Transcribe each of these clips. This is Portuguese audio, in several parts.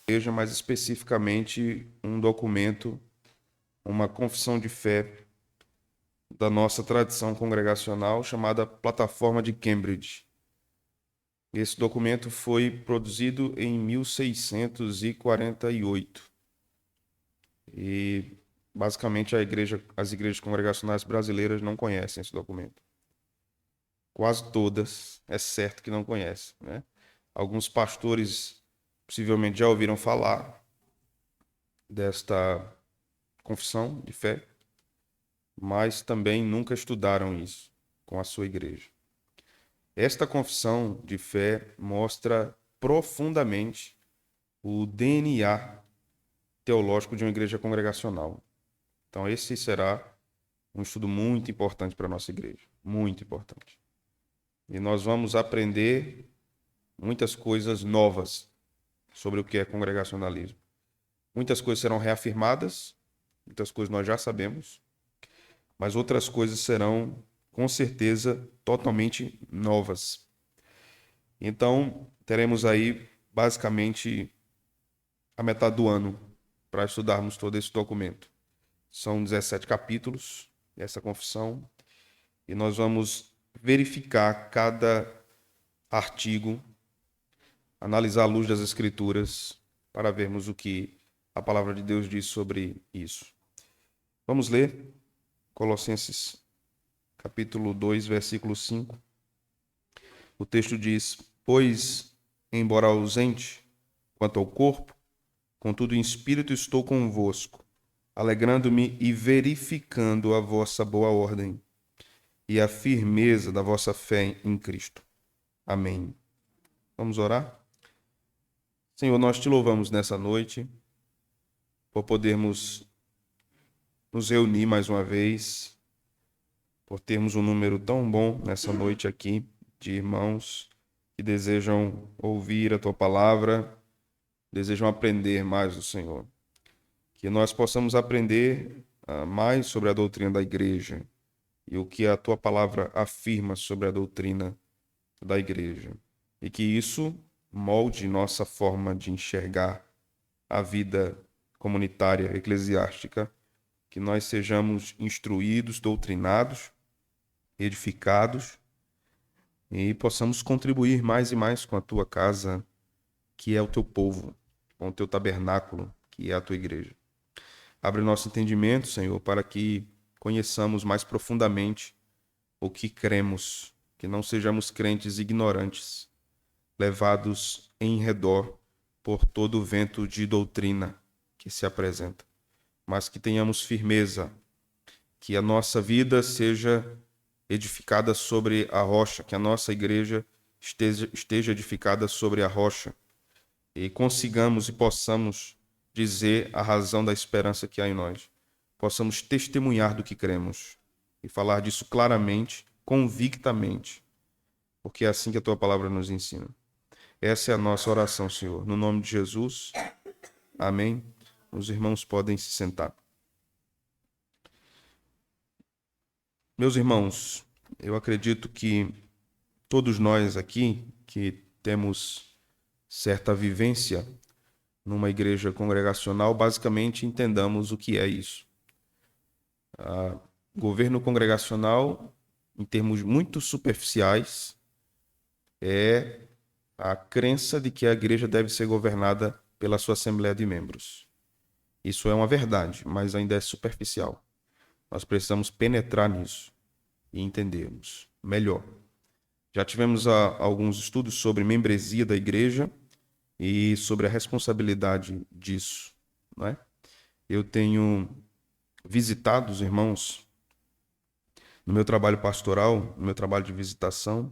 igreja, mais especificamente um documento, uma confissão de fé da nossa tradição congregacional chamada Plataforma de Cambridge. Esse documento foi produzido em 1648 e basicamente as igrejas congregacionais brasileiras não conhecem esse documento. Quase todas, é certo que não conhecem, né? Alguns pastores possivelmente já ouviram falar desta confissão de fé, mas também nunca estudaram isso com a sua igreja. Esta confissão de fé mostra profundamente o DNA teológico de uma igreja congregacional. Então, esse será um estudo muito importante para a nossa igreja, muito importante. E nós vamos aprender muitas coisas novas sobre o que é congregacionalismo. Muitas coisas serão reafirmadas, muitas coisas nós já sabemos, mas outras coisas serão, com certeza, totalmente novas. Então, teremos aí, basicamente, a metade do ano para estudarmos todo esse documento. São 17 capítulos dessa confissão e nós vamos verificar cada artigo, analisar à luz das Escrituras para vermos o que a palavra de Deus diz sobre isso. Vamos ler Colossenses capítulo 2, versículo 5. O texto diz: Pois, embora ausente quanto ao corpo, contudo em espírito estou convosco, alegrando-me e verificando a vossa boa ordem e a firmeza da vossa fé em Cristo. Amém. Vamos orar? Senhor, nós te louvamos nessa noite por podermos nos reunir mais uma vez, por termos um número tão bom nessa noite aqui de irmãos que desejam ouvir a tua palavra, desejam aprender mais do Senhor. Que nós possamos aprender mais sobre a doutrina da igreja e o que a tua palavra afirma sobre a doutrina da igreja. E que isso molde nossa forma de enxergar a vida comunitária, eclesiástica, que nós sejamos instruídos, doutrinados, edificados e possamos contribuir mais e mais com a tua casa, que é o teu povo, com o teu tabernáculo, que é a tua igreja. Abre o nosso entendimento, Senhor, para que conheçamos mais profundamente o que cremos, que não sejamos crentes ignorantes, levados em redor por todo o vento de doutrina que se apresenta, mas que tenhamos firmeza, que a nossa vida seja edificada sobre a rocha, que a nossa igreja esteja edificada sobre a rocha e consigamos e possamos dizer a razão da esperança que há em nós. Possamos testemunhar do que cremos e falar disso claramente, convictamente, porque é assim que a tua palavra nos ensina. Essa é a nossa oração, Senhor. No nome de Jesus, amém. Os irmãos podem se sentar. Meus irmãos, eu acredito que todos nós aqui que temos certa vivência numa igreja congregacional, basicamente entendamos o que é isso. Governo congregacional, em termos muito superficiais, é a crença de que a igreja deve ser governada pela sua assembleia de membros. Isso é uma verdade, mas ainda é superficial. Nós precisamos penetrar nisso e entendermos melhor. Já tivemos alguns estudos sobre membresia da igreja e sobre a responsabilidade disso, não é? Eu tenho visitado os irmãos no meu trabalho pastoral, no meu trabalho de visitação,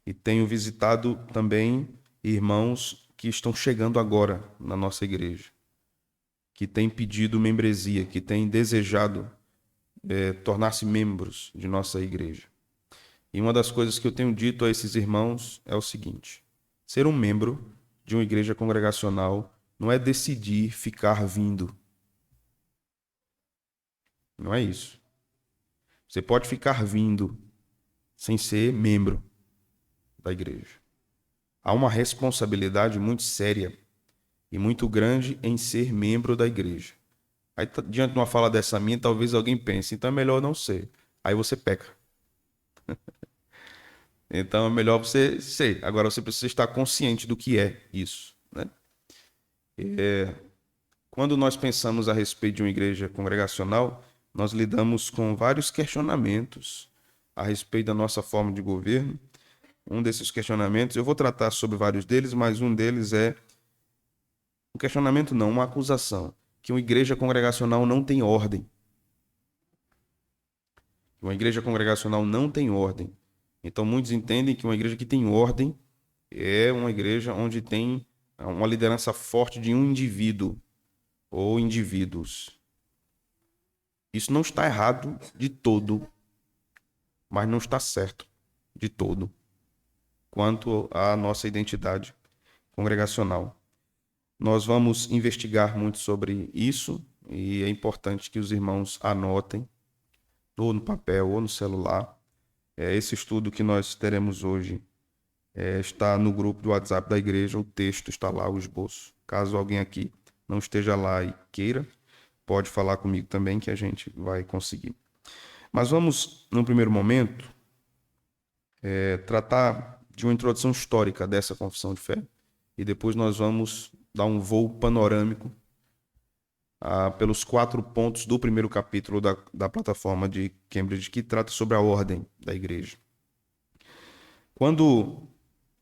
e tenho visitado também irmãos que estão chegando agora na nossa igreja, que têm pedido membresia, que têm desejado tornar-se membros de nossa igreja. E uma das coisas que eu tenho dito a esses irmãos é o seguinte: ser um membro de uma igreja congregacional não é decidir ficar vindo. Não é isso. Você pode ficar vindo sem ser membro da igreja. Há uma responsabilidade muito séria e muito grande em ser membro da igreja. Aí, diante de uma fala dessa minha, talvez alguém pense, então é melhor não ser. Aí você peca. Então é melhor você ser. Agora você precisa estar consciente do que é isso, né? Quando nós pensamos a respeito de uma igreja congregacional, nós lidamos com vários questionamentos a respeito da nossa forma de governo. Um desses questionamentos, eu vou tratar sobre vários deles, mas um deles é um questionamento não, uma acusação, que uma igreja congregacional não tem ordem. Uma igreja congregacional não tem ordem. Então muitos entendem que uma igreja que tem ordem é uma igreja onde tem uma liderança forte de um indivíduo ou indivíduos. Isso não está errado de todo, mas não está certo de todo quanto à nossa identidade congregacional. Nós vamos investigar muito sobre isso e é importante que os irmãos anotem, ou no papel ou no celular. Esse estudo que nós teremos hoje está no grupo do WhatsApp da igreja, o texto está lá, o esboço. Caso alguém aqui não esteja lá e queira, pode falar comigo também que a gente vai conseguir. Mas vamos, num primeiro momento, tratar de uma introdução histórica dessa confissão de fé e depois nós vamos dar um voo panorâmico pelos 4 pontos do primeiro capítulo da plataforma de Cambridge, que trata sobre a ordem da igreja. Quando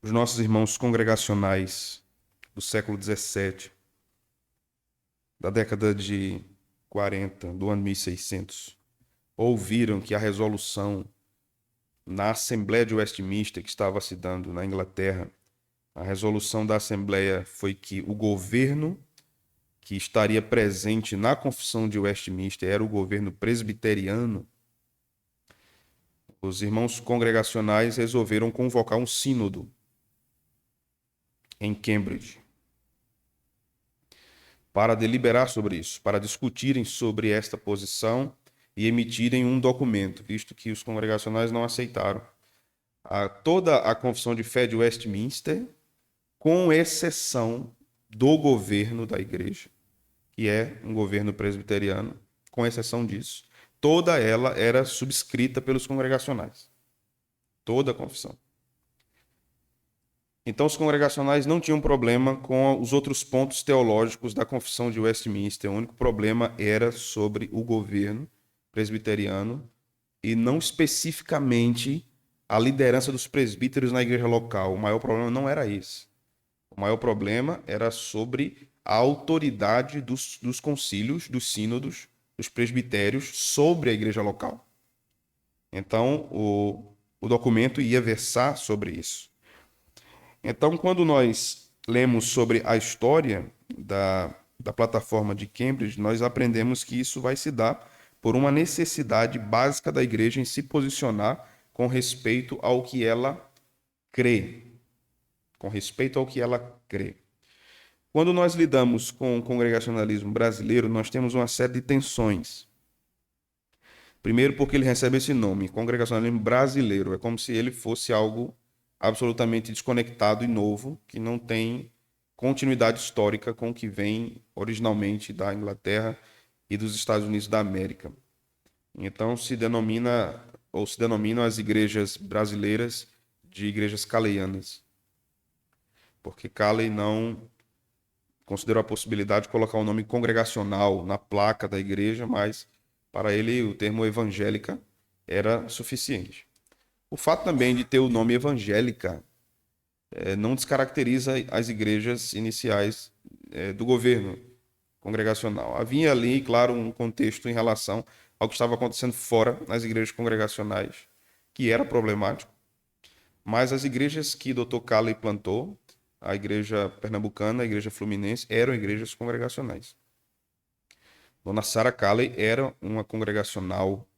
os nossos irmãos congregacionais do século XVII, da década de 40, do ano 1600, ouviram que a resolução na Assembleia de Westminster, que estava se dando na Inglaterra, a resolução da Assembleia foi que o governo que estaria presente na Confissão de Westminster era o governo presbiteriano. Os irmãos congregacionais resolveram convocar um sínodo em Cambridge para deliberar sobre isso, para discutirem sobre esta posição e emitirem um documento, visto que os congregacionais não aceitaram toda a Confissão de Fé de Westminster, com exceção do governo da igreja, que é um governo presbiteriano, com exceção disso. Toda ela era subscrita pelos congregacionais. Toda a confissão. Então, os congregacionais não tinham problema com os outros pontos teológicos da Confissão de Westminster. O único problema era sobre o governo presbiteriano e não especificamente a liderança dos presbíteros na igreja local. O maior problema não era esse. O maior problema era sobre a autoridade dos concílios, dos sínodos, dos presbitérios sobre a igreja local. Então, o documento ia versar sobre isso. Então, quando nós lemos sobre a história da plataforma de Cambridge, nós aprendemos que isso vai se dar por uma necessidade básica da igreja em se posicionar com respeito ao que ela crê. Com respeito ao que ela crê. Quando nós lidamos com o congregacionalismo brasileiro, nós temos uma série de tensões. Primeiro, porque ele recebe esse nome, congregacionalismo brasileiro. É como se ele fosse algo absolutamente desconectado e novo, que não tem continuidade histórica com o que vem originalmente da Inglaterra e dos Estados Unidos da América. Então, se denominam as igrejas brasileiras de igrejas caleanas, porque Calley não considerou a possibilidade de colocar o nome congregacional na placa da igreja, mas para ele o termo evangélica era suficiente. O fato também de ter o nome evangélica não descaracteriza as igrejas iniciais do governo congregacional. Havia ali, claro, um contexto em relação ao que estava acontecendo fora nas igrejas congregacionais, que era problemático, mas as igrejas que Dr. Calley plantou, a igreja pernambucana, a igreja fluminense, eram igrejas congregacionais. Dona Sarah Calley era uma congregacional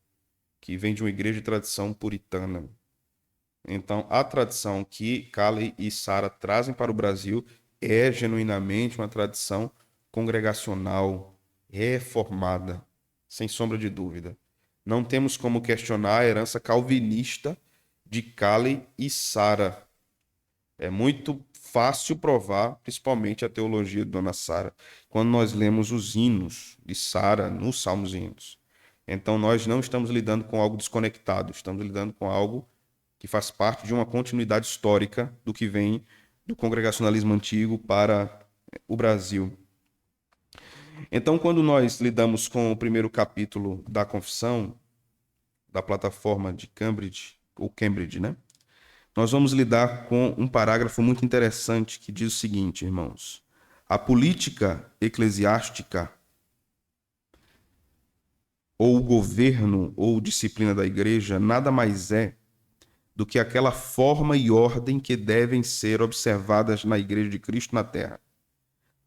que vem de uma igreja de tradição puritana. Então, a tradição que Calley e Sarah trazem para o Brasil é genuinamente uma tradição congregacional, reformada, sem sombra de dúvida. Não temos como questionar a herança calvinista de Calley e Sarah. É muito fácil provar, principalmente a teologia de Dona Sara, quando nós lemos os hinos de Sara nos Salmos e Hinos. Então, nós não estamos lidando com algo desconectado, estamos lidando com algo que faz parte de uma continuidade histórica do que vem do congregacionalismo antigo para o Brasil. Então, quando nós lidamos com o primeiro capítulo da Confissão, da plataforma de Cambridge, ou Cambridge, né? Nós vamos lidar com um parágrafo muito interessante que diz o seguinte, irmãos. A política eclesiástica, ou o governo, ou disciplina da igreja, nada mais é do que aquela forma e ordem que devem ser observadas na Igreja de Cristo na Terra,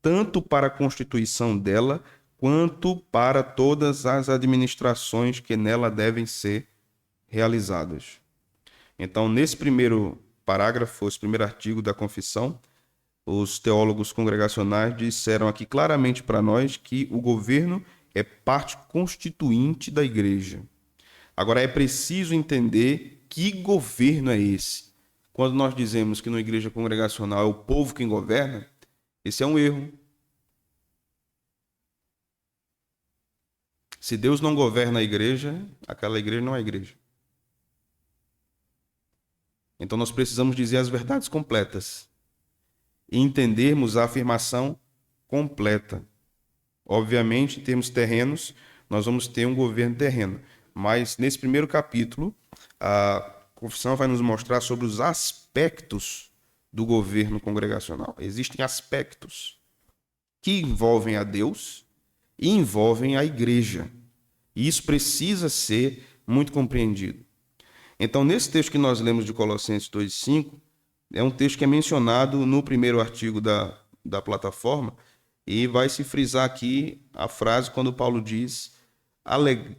tanto para a constituição dela, quanto para todas as administrações que nela devem ser realizadas. Então, nesse primeiro parágrafo, esse primeiro artigo da Confissão, os teólogos congregacionais disseram aqui claramente para nós que o governo é parte constituinte da igreja. Agora, é preciso entender que governo é esse. Quando nós dizemos que na igreja congregacional é o povo quem governa, esse é um erro. Se Deus não governa a igreja, aquela igreja não é igreja. Então nós precisamos dizer as verdades completas e entendermos a afirmação completa. Obviamente, em termos terrenos, nós vamos ter um governo terreno, mas nesse primeiro capítulo, a Confissão vai nos mostrar sobre os aspectos do governo congregacional. Existem aspectos que envolvem a Deus e envolvem a igreja. E isso precisa ser muito compreendido. Então, nesse texto que nós lemos de Colossenses 2,5, é um texto que é mencionado no primeiro artigo da plataforma, e vai se frisar aqui a frase quando Paulo diz: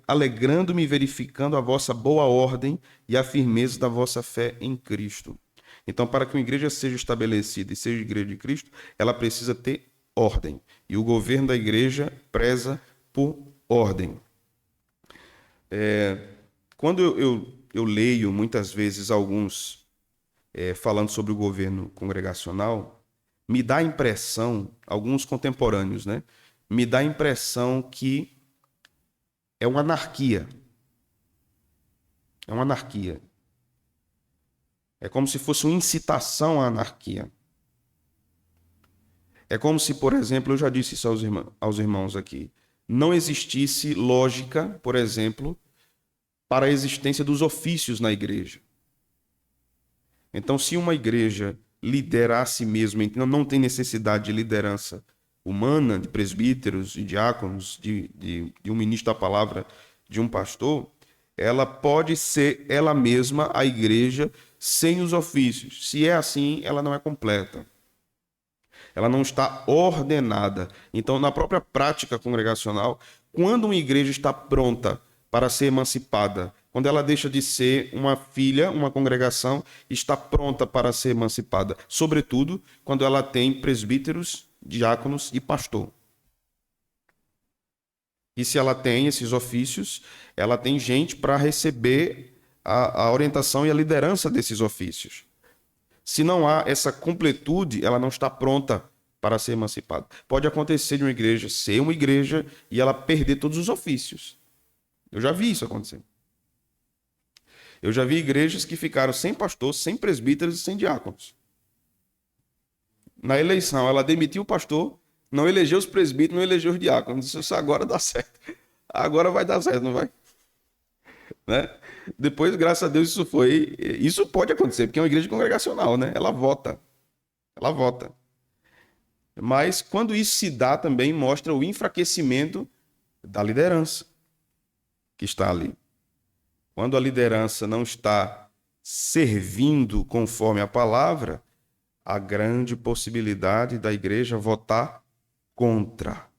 alegrando-me verificando a vossa boa ordem e a firmeza da vossa fé em Cristo. Então, para que uma igreja seja estabelecida e seja igreja de Cristo, ela precisa ter ordem. E o governo da igreja preza por ordem. Quando eu leio muitas vezes alguns falando sobre o governo congregacional, me dá a impressão, alguns contemporâneos, né? Me dá a impressão que é uma anarquia. É uma anarquia. É como se fosse uma incitação à anarquia. É como se, por exemplo, eu já disse isso aos irmãos aqui, não existisse lógica, por exemplo, para a existência dos ofícios na igreja. Então, se uma igreja lidera a si mesma, então não tem necessidade de liderança humana, de presbíteros, de diáconos, de um ministro da palavra, de um pastor, ela pode ser ela mesma a igreja sem os ofícios. Se é assim, ela não é completa. Ela não está ordenada. Então, na própria prática congregacional, quando uma igreja está pronta para ser emancipada, quando ela deixa de ser uma filha, uma congregação, está pronta para ser emancipada. Sobretudo, quando ela tem presbíteros, diáconos e pastor. E se ela tem esses ofícios, ela tem gente para receber a orientação e a liderança desses ofícios. Se não há essa completude, ela não está pronta para ser emancipada. Pode acontecer de uma igreja ser uma igreja e ela perder todos os ofícios. Eu já vi isso acontecer. Eu já vi igrejas que ficaram sem pastor, sem presbíteros e sem diáconos. Na eleição, ela demitiu o pastor, não elegeu os presbíteros, não elegeu os diáconos. Isso agora dá certo. Agora vai dar certo, não vai? Né? Depois, graças a Deus, isso pode acontecer, porque é uma igreja congregacional, né? Ela vota. Ela vota. Mas quando isso se dá, também mostra o enfraquecimento da liderança que está ali. Quando a liderança não está servindo conforme a palavra, há grande possibilidade da igreja votar contra.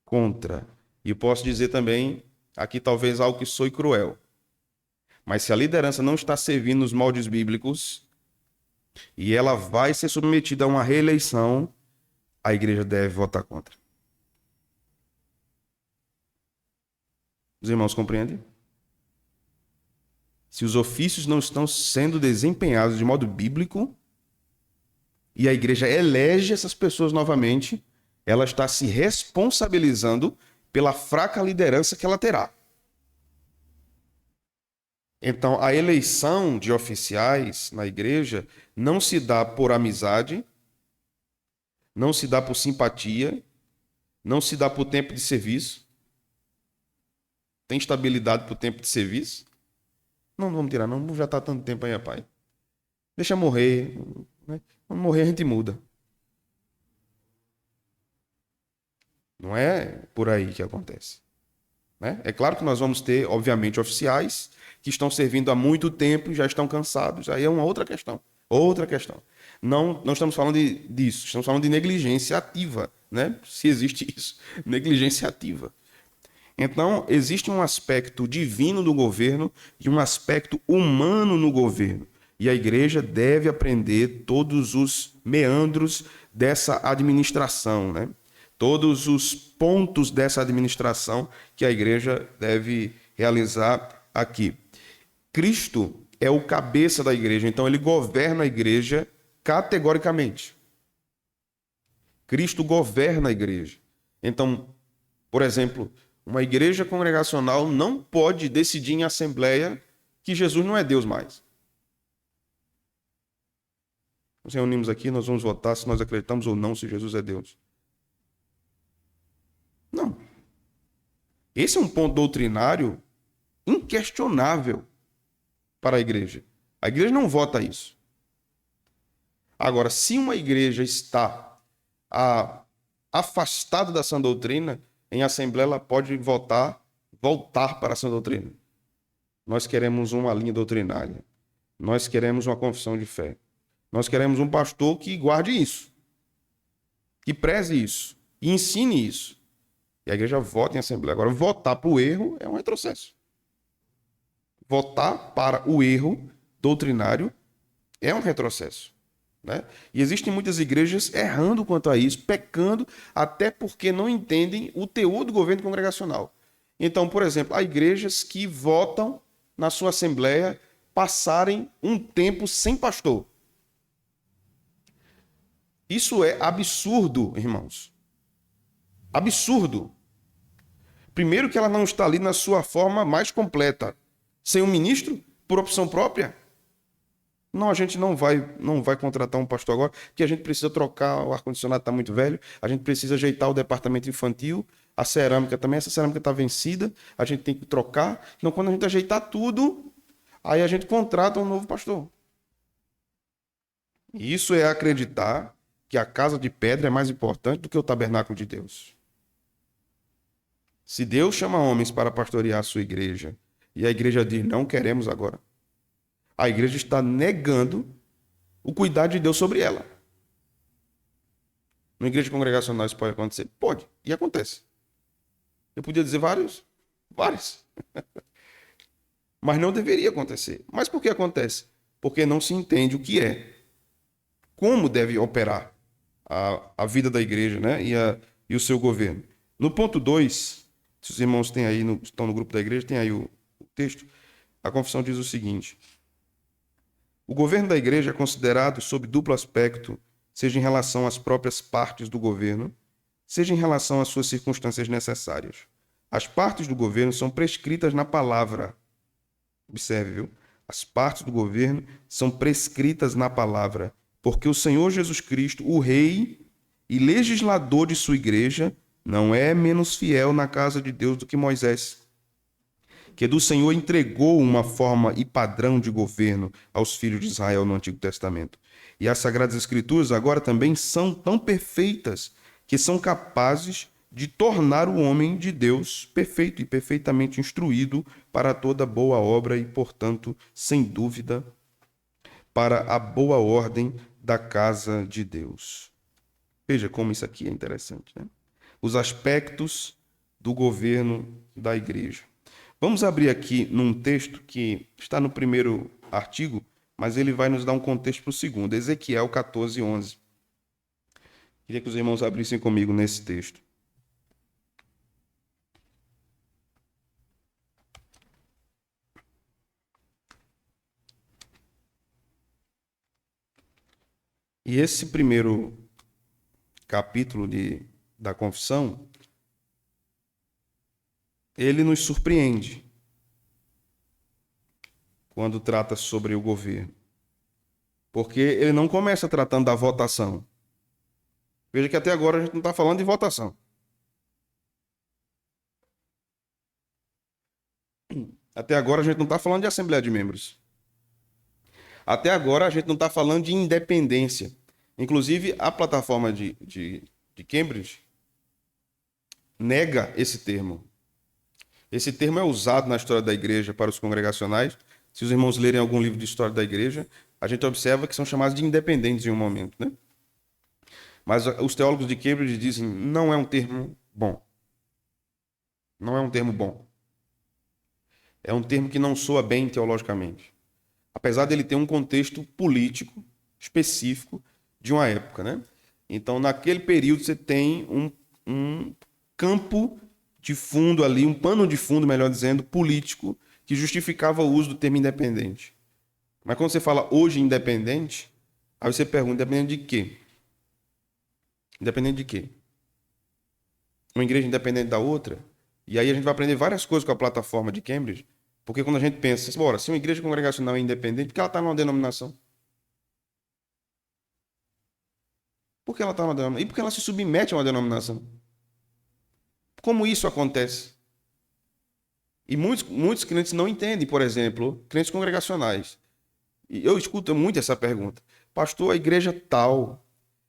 Contra. E posso dizer também, aqui talvez algo que soe cruel, mas se a liderança não está servindo os moldes bíblicos e ela vai ser submetida a uma reeleição, a igreja deve votar contra. Os irmãos compreendem? Se os ofícios não estão sendo desempenhados de modo bíblico, e a igreja elege essas pessoas novamente, ela está se responsabilizando pela fraca liderança que ela terá. Então, a eleição de oficiais na igreja não se dá por amizade, não se dá por simpatia, não se dá por tempo de serviço. Tem estabilidade por tempo de serviço? Não, vamos tirar, não, já está tanto tempo aí, rapaz. Deixa morrer, né? Quando morrer a gente muda. Não é por aí que acontece, né? É claro que nós vamos ter, obviamente, oficiais que estão servindo há muito tempo e já estão cansados. Aí é uma outra questão. Outra questão. Não estamos falando disso, estamos falando de negligência ativa, né? Se existe isso, negligência ativa. Então, existe um aspecto divino do governo e um aspecto humano no governo. E a igreja deve aprender todos os meandros dessa administração, né? Todos os pontos dessa administração que a igreja deve realizar aqui. Cristo é o cabeça da igreja, então ele governa a igreja categoricamente. Cristo governa a igreja. Então, por exemplo, uma igreja congregacional não pode decidir em assembleia que Jesus não é Deus mais. Nos reunimos aqui, nós vamos votar se nós acreditamos ou não se Jesus é Deus. Não. Esse é um ponto doutrinário inquestionável para a igreja. A igreja não vota isso. Agora, se uma igreja está afastada da sã doutrina, em assembleia ela pode voltar para a sã doutrina. Nós queremos uma linha doutrinária. Nós queremos uma confissão de fé. Nós queremos um pastor que guarde isso, que preze isso, e ensine isso. E a igreja vota em assembleia. Agora, votar para o erro é um retrocesso. Votar para o erro doutrinário é um retrocesso. Né? E existem muitas igrejas errando quanto a isso, pecando, até porque não entendem o teor do governo congregacional. Então, por exemplo, há igrejas que votam na sua assembleia passarem um tempo sem pastor. Isso é absurdo, irmãos. Absurdo. Primeiro que ela não está ali na sua forma mais completa. Sem um ministro, por opção própria. Não, a gente não vai contratar um pastor agora, porque a gente precisa trocar, o ar-condicionado está muito velho, a gente precisa ajeitar o departamento infantil, a cerâmica também, essa cerâmica está vencida, a gente tem que trocar. Então, quando a gente ajeitar tudo, aí a gente contrata um novo pastor. E isso é acreditar que a casa de pedra é mais importante do que o tabernáculo de Deus. Se Deus chama homens para pastorear a sua igreja, e a igreja diz, não queremos agora, a igreja está negando o cuidado de Deus sobre ela. Na igreja congregacional isso pode acontecer? Pode, e acontece. Eu podia dizer vários. Mas não deveria acontecer. Mas por que acontece? Porque não se entende o que é. Como deve operar a vida da igreja, né? E o seu governo. No ponto 2, se os irmãos têm aí, estão no grupo da igreja, tem aí o texto, a confissão diz o seguinte: o governo da igreja é considerado sob duplo aspecto, seja em relação às próprias partes do governo, seja em relação às suas circunstâncias necessárias. As partes do governo são prescritas na palavra. Observe, viu? As partes do governo são prescritas na palavra, porque o Senhor Jesus Cristo, o Rei e legislador de sua igreja, não é menos fiel na casa de Deus do que Moisés, que do Senhor entregou uma forma e padrão de governo aos filhos de Israel no Antigo Testamento. E as Sagradas Escrituras agora também são tão perfeitas que são capazes de tornar o homem de Deus perfeito e perfeitamente instruído para toda boa obra e, portanto, sem dúvida, para a boa ordem da casa de Deus. Veja como isso aqui é interessante, né? Os aspectos do governo da igreja. Vamos abrir aqui num texto que está no primeiro artigo, mas ele vai nos dar um contexto para o segundo. Ezequiel 14:11. Queria que os irmãos abrissem comigo nesse texto. E esse primeiro capítulo da confissão, ele nos surpreende quando trata sobre o governo. Porque ele não começa tratando da votação. Veja que até agora a gente não está falando de votação. Até agora a gente não está falando de Assembleia de Membros. Até agora a gente não está falando de independência. Inclusive, a plataforma de Cambridge nega esse termo. Esse termo é usado na história da igreja para os congregacionais. Se os irmãos lerem algum livro de história da igreja, a gente observa que são chamados de independentes em um momento, né? Mas os teólogos de Cambridge dizem não é um termo bom. Não é um termo bom. É um termo que não soa bem teologicamente. Apesar dele ter um contexto político específico de uma época, né? Então, naquele período, você tem um campo de fundo ali, um pano de fundo, melhor dizendo, político, que justificava o uso do termo independente. Mas quando você fala hoje independente, aí você pergunta, independente de quê? Independente de quê? Uma igreja independente da outra? E aí a gente vai aprender várias coisas com a plataforma de Cambridge, porque quando a gente pensa, bora, se uma igreja congregacional é independente, por que ela está numa denominação? Por que ela está numa denominação? E por que ela se submete a uma denominação? Como isso acontece? E muitos crentes não entendem, por exemplo, crentes congregacionais. E eu escuto muito essa pergunta. Pastor, a igreja tal,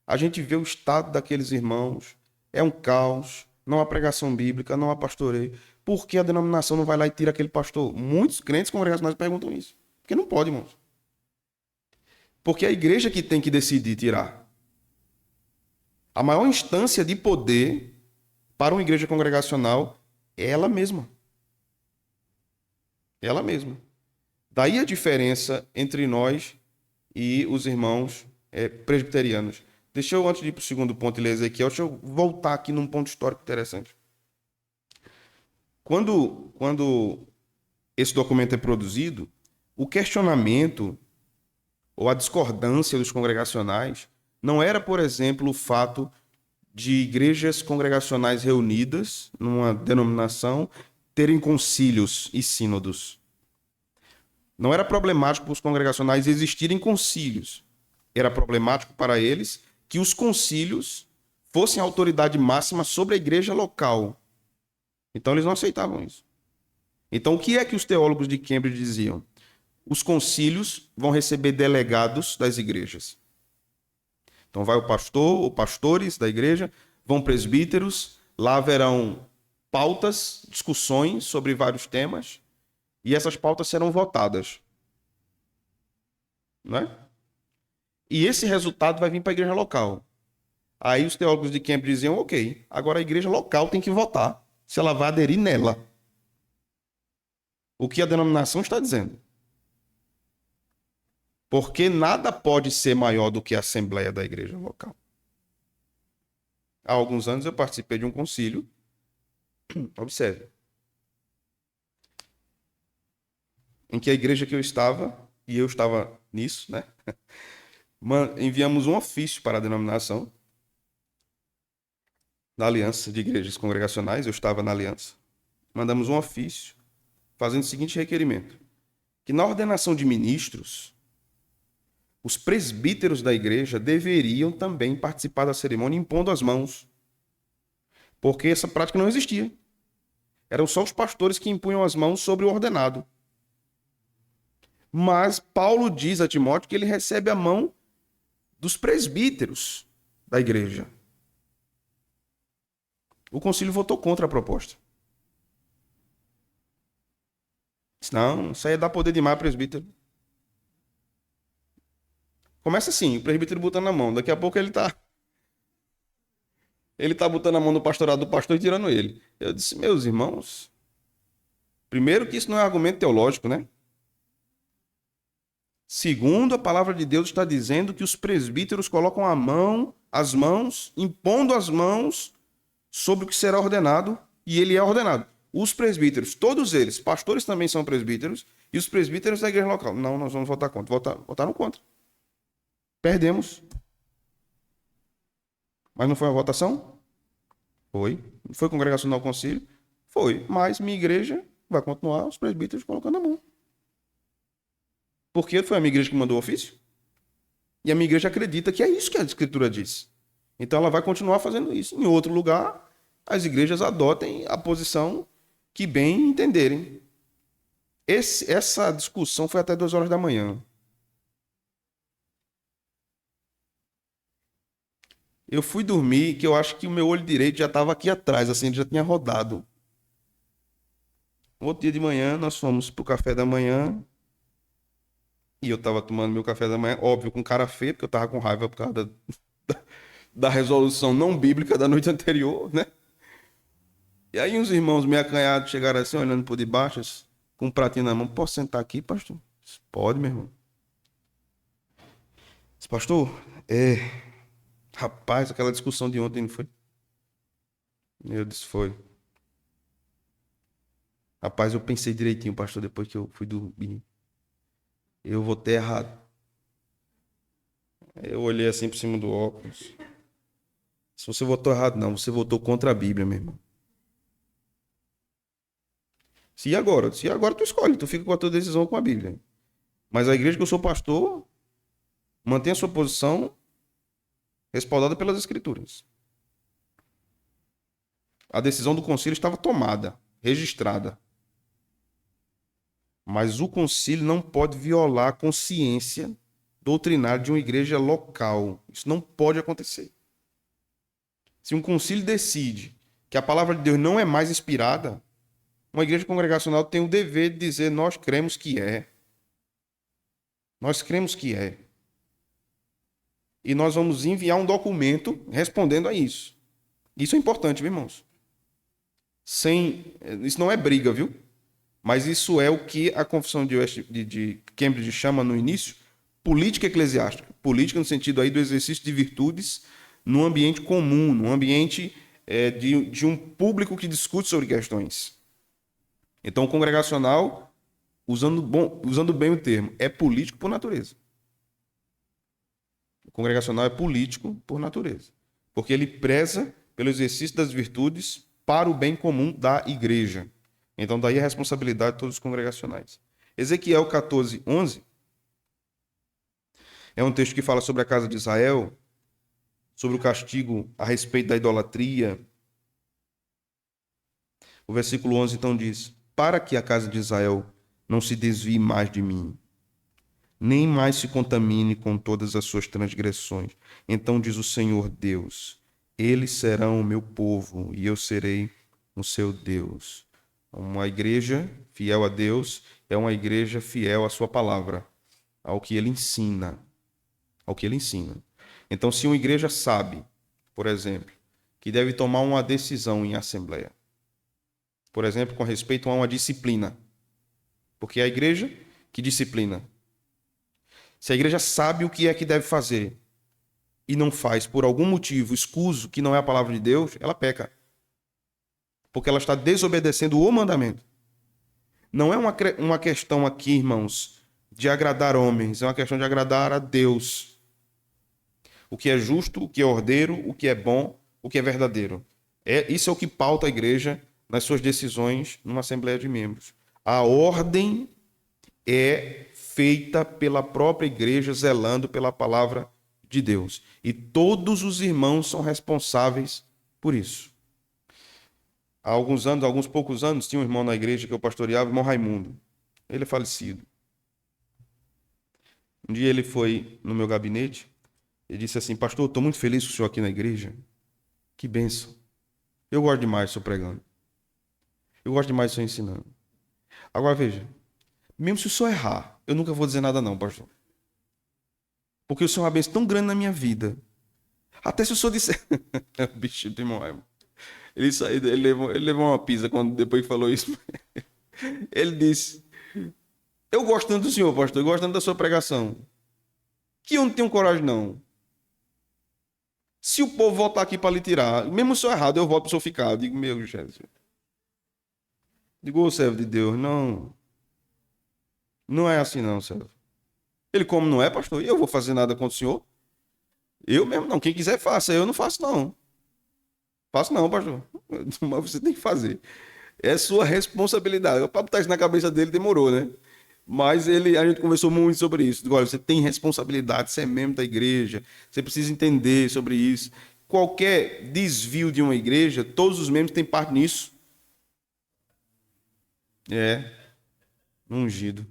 a gente vê o estado daqueles irmãos, é um caos, não há pregação bíblica, não há pastoreio. Por que a denominação não vai lá e tira aquele pastor? Muitos crentes congregacionais perguntam isso. Porque não pode, irmãos. Porque é a igreja que tem que decidir tirar. A maior instância de poder para uma igreja congregacional é ela mesma. Ela mesma. Daí a diferença entre nós e os irmãos presbiterianos. Deixa eu, antes de ir para o segundo ponto e ler Ezequiel, deixa eu voltar aqui num ponto histórico interessante. Quando esse documento é produzido, o questionamento ou a discordância dos congregacionais não era, por exemplo, o fato de igrejas congregacionais reunidas numa denominação terem concílios e sínodos. Não era problemático para os congregacionais existirem concílios. Era problemático para eles que os concílios fossem a autoridade máxima sobre a igreja local. Então eles não aceitavam isso. Então o que é que os teólogos de Cambridge diziam? Os concílios vão receber delegados das igrejas. Então vai o pastor ou pastores da igreja, vão presbíteros, lá haverão pautas, discussões sobre vários temas, e essas pautas serão votadas. Não é? E esse resultado vai vir para a igreja local. Aí os teólogos de Cambridge diziam, ok, agora a igreja local tem que votar se ela vai aderir nela. O que a denominação está dizendo. Porque nada pode ser maior do que a assembleia da igreja local. Há alguns anos eu participei de um concílio. Observe. Em que a igreja que eu estava, e eu estava nisso, né? Enviamos um ofício para a denominação da Aliança de Igrejas Congregacionais, eu estava na Aliança. Mandamos um ofício fazendo o seguinte requerimento: que na ordenação de ministros, os presbíteros da igreja deveriam também participar da cerimônia impondo as mãos. Porque essa prática não existia. Eram só os pastores que impunham as mãos sobre o ordenado. Mas Paulo diz a Timóteo que ele recebe a mão dos presbíteros da igreja. O concílio votou contra a proposta. Disse, não, isso aí é dar poder demais ao presbítero. Começa assim, o presbítero botando na mão. Daqui a pouco ele tá botando a mão no pastorado do pastor e tirando ele. Eu disse, meus irmãos, primeiro que isso não é argumento teológico, né? Segundo, a palavra de Deus está dizendo que os presbíteros colocam as mãos, impondo as mãos sobre o que será ordenado, e ele é ordenado. Os presbíteros, todos eles, pastores também são presbíteros, e os presbíteros da igreja local. Não, nós vamos votar contra. Votaram contra. Perdemos. Mas não foi uma votação? Foi. Foi congregacional concílio? Foi. Mas minha igreja vai continuar os presbíteros colocando a mão. Porque foi a minha igreja que mandou o ofício. E a minha igreja acredita que é isso que a Escritura diz. Então ela vai continuar fazendo isso. Em outro lugar, as igrejas adotem a posição que bem entenderem. Essa discussão foi até 2 horas da manhã. Eu fui dormir, que eu acho que o meu olho direito já estava aqui atrás, assim, ele já tinha rodado. Outro dia de manhã, nós fomos pro café da manhã, e eu estava tomando meu café da manhã, óbvio, com cara feia, porque eu estava com raiva por causa da resolução não bíblica da noite anterior, né? E aí uns irmãos meio acanhados chegaram assim, olhando por debaixo, com um pratinho na mão. Posso sentar aqui, pastor? Disse, pode, meu irmão. Disse, pastor, rapaz, aquela discussão de ontem não foi? Eu disse, foi. Rapaz, eu pensei direitinho, pastor, depois que eu fui dormir. Eu vou ter errado. Eu olhei assim por cima do óculos. Se você votou errado, não, você votou contra a Bíblia, meu irmão. Se agora? Se agora tu escolhe, tu fica com a tua decisão com a Bíblia. Mas a igreja que eu sou pastor mantém a sua posição respaldada pelas Escrituras. A decisão do concílio estava tomada, registrada. Mas o concílio não pode violar a consciência doutrinária de uma igreja local. Isso não pode acontecer. Se um concílio decide que a palavra de Deus não é mais inspirada, uma igreja congregacional tem o dever de dizer: nós cremos que é. Nós cremos que é. E nós vamos enviar um documento respondendo a isso. Isso é importante, viu, irmãos? Isso não é briga, viu? Mas isso é o que a Confissão de Cambridge chama no início política eclesiástica. Política no sentido aí do exercício de virtudes num ambiente comum, num ambiente de um público que discute sobre questões. Então, o congregacional, usando bem o termo, é político por natureza. O congregacional é político por natureza. Porque ele preza pelo exercício das virtudes para o bem comum da igreja. Então, daí a responsabilidade de todos os congregacionais. Ezequiel 14, 11 é um texto que fala sobre a casa de Israel, sobre o castigo a respeito da idolatria. O versículo 11 então diz: para que a casa de Israel não se desvie mais de mim, nem mais se contamine com todas as suas transgressões. Então diz o Senhor Deus: eles serão o meu povo e eu serei o seu Deus. Uma igreja fiel a Deus é uma igreja fiel à sua palavra, ao que ele ensina. Ao que ele ensina. Então, se uma igreja sabe, por exemplo, que deve tomar uma decisão em assembleia, por exemplo, com respeito a uma disciplina, porque é a igreja que disciplina. Se a igreja sabe o que é que deve fazer e não faz por algum motivo escuso que não é a palavra de Deus, ela peca. Porque ela está desobedecendo o mandamento. Não é uma questão aqui, irmãos, de agradar homens, é uma questão de agradar a Deus. O que é justo, o que é ordeiro, o que é bom, o que é verdadeiro. Isso é o que pauta a igreja nas suas decisões numa assembleia de membros. A ordem é feita pela própria igreja, zelando pela palavra de Deus. E todos os irmãos são responsáveis por isso. Há alguns poucos anos, tinha um irmão na igreja que eu pastoreava, o irmão Raimundo. Ele é falecido. Um dia ele foi no meu gabinete e disse assim: pastor, estou muito feliz com o senhor aqui na igreja. Que bênção. Eu gosto demais do senhor pregando. Eu gosto demais do senhor ensinando. Agora veja, mesmo se o senhor errar, eu nunca vou dizer nada não, pastor. Porque o senhor é uma bênção tão grande na minha vida. Até se o senhor disser... Bicho do irmão Raimundo. Ele levou uma pisa quando depois que falou isso. Ele disse: eu gosto tanto do senhor, pastor, eu gosto tanto da sua pregação, que eu não tenho coragem, não. Se o povo voltar aqui para lhe tirar, mesmo se eu errado, eu volto para o senhor ficar. Eu digo: meu Jesus. Digo: ô servo de Deus, não. Não é assim, não, servo. Ele, como não é, pastor, e eu vou fazer nada contra o senhor? Eu mesmo não. Quem quiser, faça. Eu não faço, não. Faço não, pastor. Mas você tem que fazer. É sua responsabilidade. Para botar isso na cabeça dele demorou, né? Mas a gente conversou muito sobre isso. Olha, você tem responsabilidade, você é membro da igreja, você precisa entender sobre isso. Qualquer desvio de uma igreja, todos os membros têm parte nisso. É, ungido.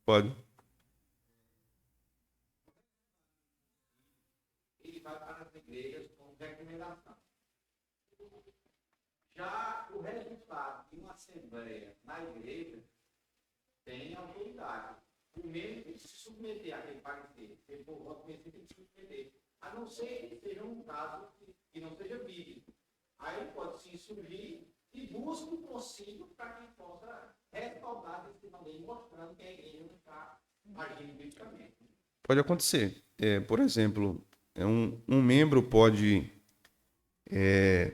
Pode. Ele vai para as igrejas com recomendação. Já o resultado de uma assembleia na igreja tem autoridade. O membro tem que se submeter àquele parecer. Se ele for voto conhecido, tem que se submeter. A não ser que seja um caso que não seja bíblico. Aí pode sim surgir e busca um concílio para que possa respaldar esse lei, mostrando que a igreja não está agindo biblicamente. Pode acontecer. Por exemplo, um membro pode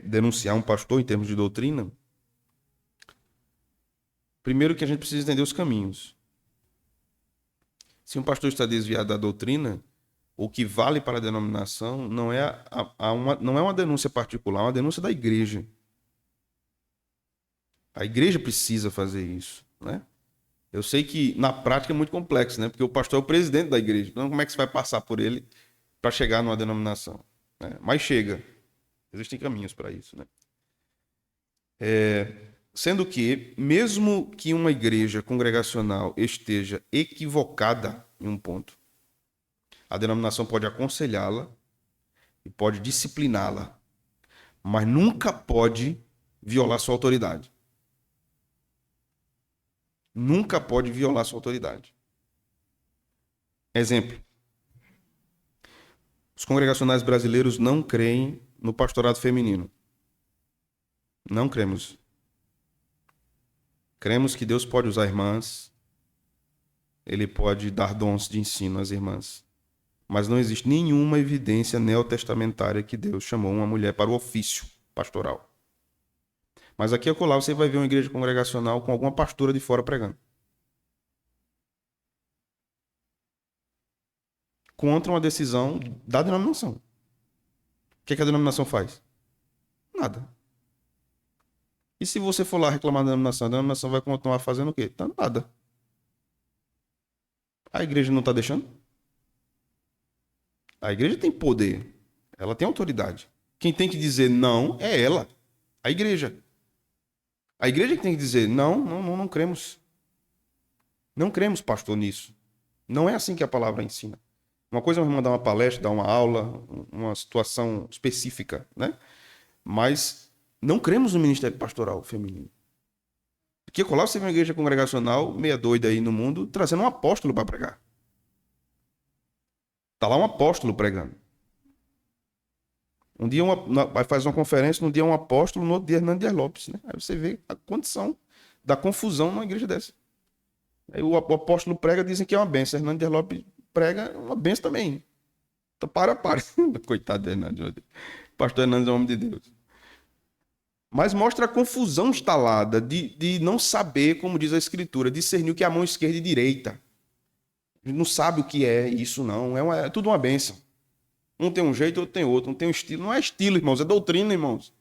denunciar um pastor em termos de doutrina. Primeiro que a gente precisa entender os caminhos. Se um pastor está desviado da doutrina, o que vale para a denominação não é, não é uma denúncia particular, é uma denúncia da igreja. A igreja precisa fazer isso, né? Eu sei que na prática é muito complexo, né? Porque o pastor é o presidente da igreja. Então, como é que você vai passar por ele para chegar numa denominação? Né? Mas chega. Existem caminhos para isso, né? Sendo que, mesmo que uma igreja congregacional esteja equivocada em um ponto, a denominação pode aconselhá-la e pode discipliná-la, mas nunca pode violar sua autoridade. Nunca pode violar sua autoridade. Exemplo. Os congregacionais brasileiros não creem no pastorado feminino. Não cremos. Cremos que Deus pode usar irmãs, ele pode dar dons de ensino às irmãs. Mas não existe nenhuma evidência neotestamentária que Deus chamou uma mulher para o ofício pastoral. Mas aqui e acolá você vai ver uma igreja congregacional com alguma pastora de fora pregando. Contra uma decisão da denominação. O que a denominação faz? Nada. E se você for lá reclamar da denominação, a denominação vai continuar fazendo o quê? Tá nada. A igreja não está deixando? A igreja tem poder. Ela tem autoridade. Quem tem que dizer não é ela. A igreja. A igreja que tem que dizer não cremos. Não cremos, pastor, nisso. Não é assim que a palavra ensina. Uma coisa é uma irmã dar uma palestra, dar uma aula, uma situação específica, né? Mas não cremos no ministério pastoral feminino. Porque colar você vê uma igreja congregacional meia doida aí no mundo, trazendo um apóstolo para pregar. Tá lá um apóstolo pregando. Um dia vai fazer uma conferência, num dia um apóstolo, no outro dia Hernando Dias Lopes, né? Aí você vê a condição da confusão numa igreja dessa. Aí o apóstolo prega, dizem que é uma benção. Hernando Dias Lopes prega uma benção também. Então para. Coitado de Hernando. Pastor Hernando é um homem de Deus. Mas mostra a confusão instalada de não saber, como diz a Escritura, discernir o que é a mão esquerda e direita. Não sabe o que é isso, não. É tudo uma bênção. Um tem um jeito, outro tem outro. Um tem um estilo. Não é estilo, irmãos, é doutrina, irmãos.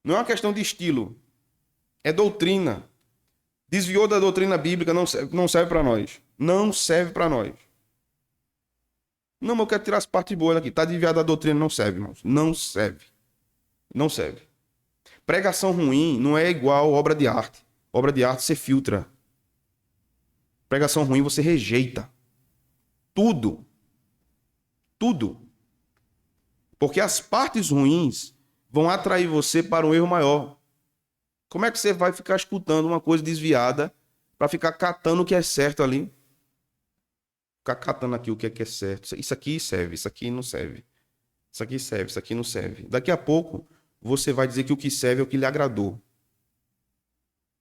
Não é uma questão de estilo. É doutrina. Desviou da doutrina bíblica, não serve para nós. Não serve para nós. Não, mas eu quero tirar as partes boas daqui. Está desviado da doutrina, não serve, irmãos. Não serve. Não serve. Pregação ruim não é igual obra de arte. Obra de arte você filtra. Pregação ruim você rejeita. Tudo. Tudo. Porque as partes ruins vão atrair você para um erro maior. Como é que você vai ficar escutando uma coisa desviada para ficar catando o que é certo ali? Ficar catando aqui o que é certo. Isso aqui serve, isso aqui não serve. Isso aqui serve, isso aqui não serve. Daqui a pouco você vai dizer que o que serve é o que lhe agradou.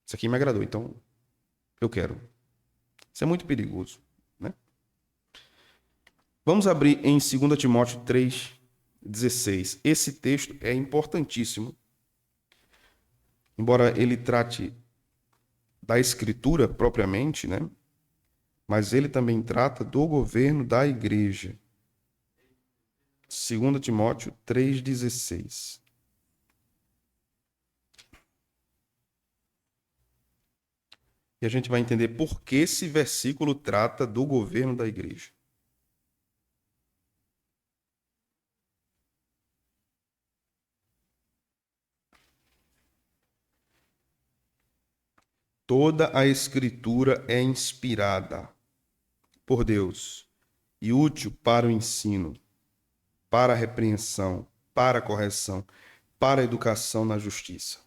Isso aqui me agradou, então eu quero. Isso é muito perigoso, né? Vamos abrir em 2 Timóteo 3,16. Esse texto é importantíssimo. Embora ele trate da escritura propriamente, né? mas ele também trata do governo da igreja. 2 Timóteo 3,16. E a gente vai entender por que esse versículo trata do governo da igreja. Toda a Escritura é inspirada por Deus e útil para o ensino, para a repreensão, para a correção, para a educação na justiça.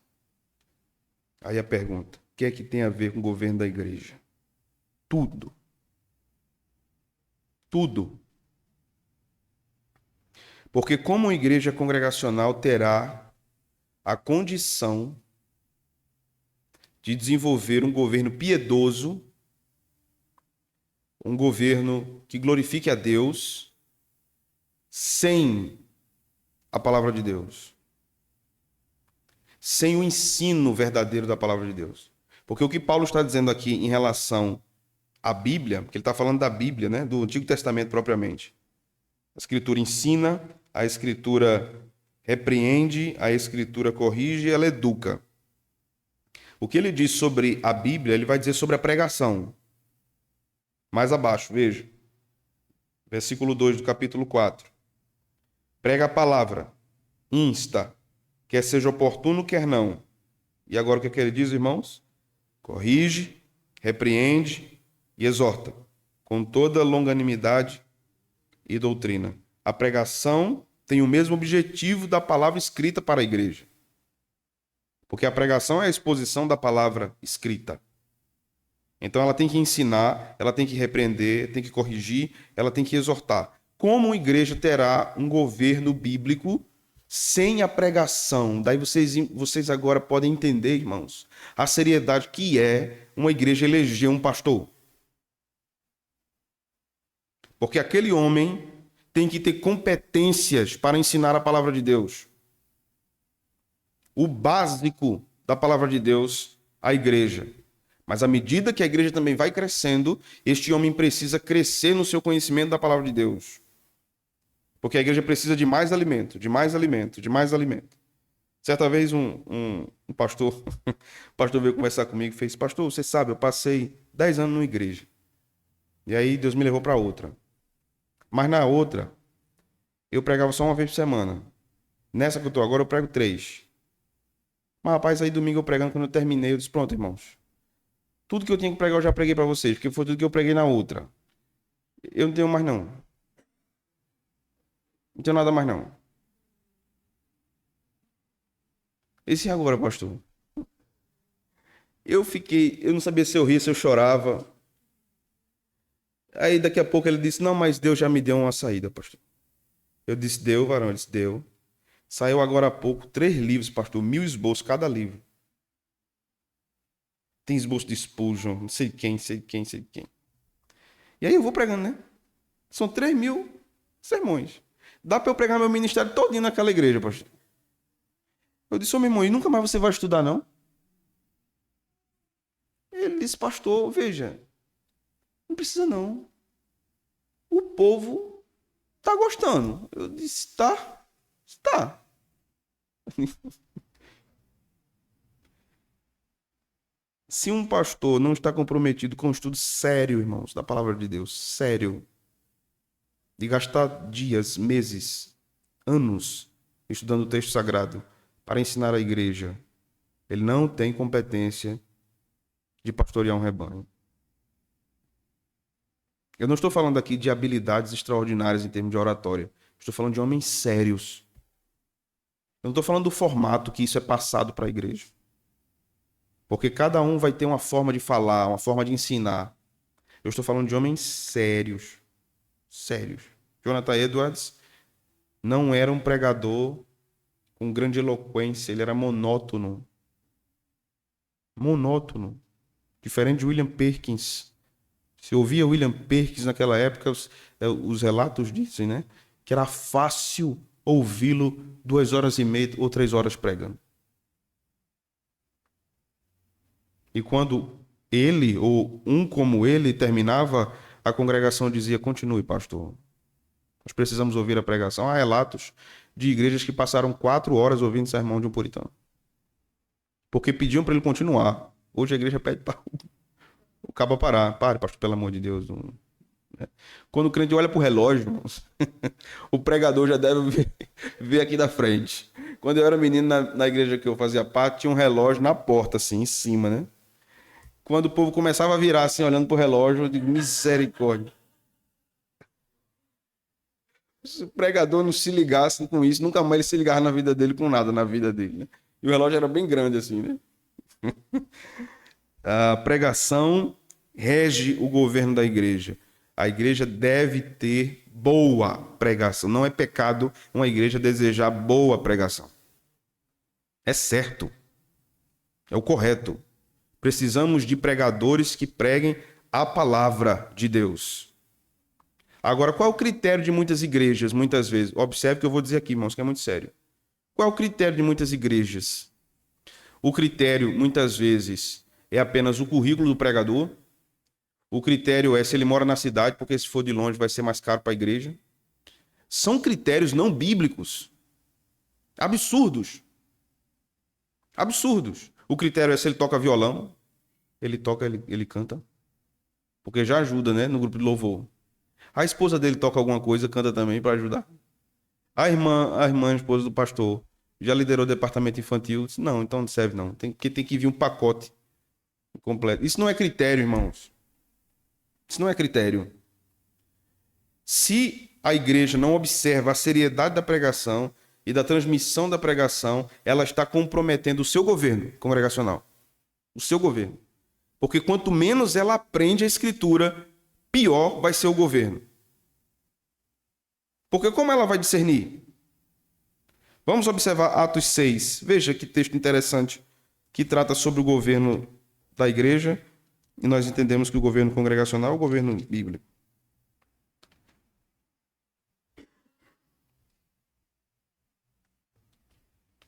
Aí a pergunta: o que é que tem a ver com o governo da igreja? Tudo. Tudo. Porque como igreja congregacional terá a condição de desenvolver um governo piedoso, um governo que glorifique a Deus, sem a palavra de Deus, sem o ensino verdadeiro da palavra de Deus. Porque o que Paulo está dizendo aqui em relação à Bíblia, porque ele está falando da Bíblia, né, do Antigo Testamento propriamente. A Escritura ensina, a Escritura repreende, a Escritura corrige, ela educa. O que ele diz sobre a Bíblia, ele vai dizer sobre a pregação. Mais abaixo, veja. Versículo 2 do capítulo 4. Prega a palavra, insta, quer seja oportuno, quer não. E agora o que é que ele diz, irmãos? Corrige, repreende e exorta, com toda longanimidade e doutrina. A pregação tem o mesmo objetivo da palavra escrita para a igreja. Porque a pregação é a exposição da palavra escrita. Então ela tem que ensinar, ela tem que repreender, tem que corrigir, ela tem que exortar. Como a igreja terá um governo bíblico sem a pregação? Daí vocês agora podem entender, irmãos, a seriedade que é uma igreja eleger um pastor. Porque aquele homem tem que ter competências para ensinar a palavra de Deus. O básico da palavra de Deus à igreja. Mas à medida que a igreja também vai crescendo, este homem precisa crescer no seu conhecimento da palavra de Deus. Porque a igreja precisa de mais alimento, de mais alimento, de mais alimento. Certa vez um pastor, o pastor veio conversar comigo e fez: pastor, você sabe, eu passei 10 anos numa igreja. E aí Deus me levou para outra. Mas na outra, eu pregava só uma vez por semana. Nessa que eu estou agora, eu prego 3. Mas rapaz, aí domingo eu pregando, quando eu terminei, eu disse: pronto, irmãos. Tudo que eu tinha que pregar eu já preguei para vocês, porque foi tudo que eu preguei na outra. Eu não tenho mais não. Não tenho nada mais não. Esse agora, pastor. Eu não sabia se eu ria, se eu chorava. Aí daqui a pouco ele disse: não, mas Deus já me deu uma saída, pastor. Eu disse: deu, varão? Ele disse: deu. Saiu agora há pouco 3 livros, pastor, 1000 esboços cada livro. Tem esboço de Spurgeon, não sei quem. E aí eu vou pregando, né? São 3.000 sermões. Dá para eu pregar meu ministério todinho naquela igreja, pastor. Eu disse: ô meu irmão, e nunca mais você vai estudar, não? Ele disse: pastor, veja, não precisa não. O povo tá gostando. Eu disse: tá. Se um pastor não está comprometido com um estudo sério, irmãos, da palavra de Deus, sério, de gastar dias, meses, anos estudando o texto sagrado para ensinar a igreja, ele não tem competência de pastorear um rebanho. Eu não estou falando aqui de habilidades extraordinárias em termos de oratória. Estou falando de homens sérios. Eu não estou falando do formato que isso é passado para a igreja. Porque cada um vai ter uma forma de falar, uma forma de ensinar. Eu estou falando de homens sérios. Sérios. Jonathan Edwards não era um pregador com grande eloquência. Ele era monótono. Monótono. Diferente de William Perkins. Se ouvia William Perkins naquela época, os relatos dizem, né? Que era fácil ouvi-lo 2h30 ou 3 horas pregando. E quando ele, ou um como ele, terminava, a congregação dizia: continue, pastor. Nós precisamos ouvir a pregação. Há relatos de igrejas que passaram 4 horas ouvindo o sermão de um puritano. Porque pediam para ele continuar. Hoje a igreja pede para o cabo parar. Pare, pastor, pelo amor de Deus. Quando o crente olha para o relógio, irmãos, o pregador já deve ver aqui da frente. Quando eu era menino na igreja que eu fazia parte, tinha um relógio na porta, assim, em cima, né? Quando o povo começava a virar, assim, olhando para o relógio, eu digo: misericórdia. Se o pregador não se ligasse com isso, nunca mais ele se ligava na vida dele com nada na vida dele, né? E o relógio era bem grande, assim, né? A pregação rege o governo da igreja. A igreja deve ter boa pregação. Não é pecado uma igreja desejar boa pregação. É certo. É o correto. Precisamos de pregadores que preguem a palavra de Deus. Agora, qual é o critério de muitas igrejas, muitas vezes? Observe o que eu vou dizer aqui, irmãos, que é muito sério. Qual é o critério de muitas igrejas? O critério, muitas vezes, é apenas o currículo do pregador. O critério é se ele mora na cidade, porque se for de longe vai ser mais caro para a igreja. São critérios não bíblicos. Absurdos. Absurdos. O critério é se ele toca violão. Ele toca, ele canta. Porque já ajuda, né, no grupo de louvor. A esposa dele toca alguma coisa, canta também para ajudar. A esposa do pastor, já liderou o departamento infantil. Disse: não, então não serve não. Tem que vir um pacote completo. Isso não é critério, irmãos. Isso não é critério. Se a igreja não observa a seriedade da pregação e da transmissão da pregação, ela está comprometendo o seu governo congregacional. O seu governo. Porque quanto menos ela aprende a escritura, pior vai ser o governo. Porque como ela vai discernir? Vamos observar Atos 6. Veja que texto interessante que trata sobre o governo da igreja. E nós entendemos que o governo congregacional é o governo bíblico.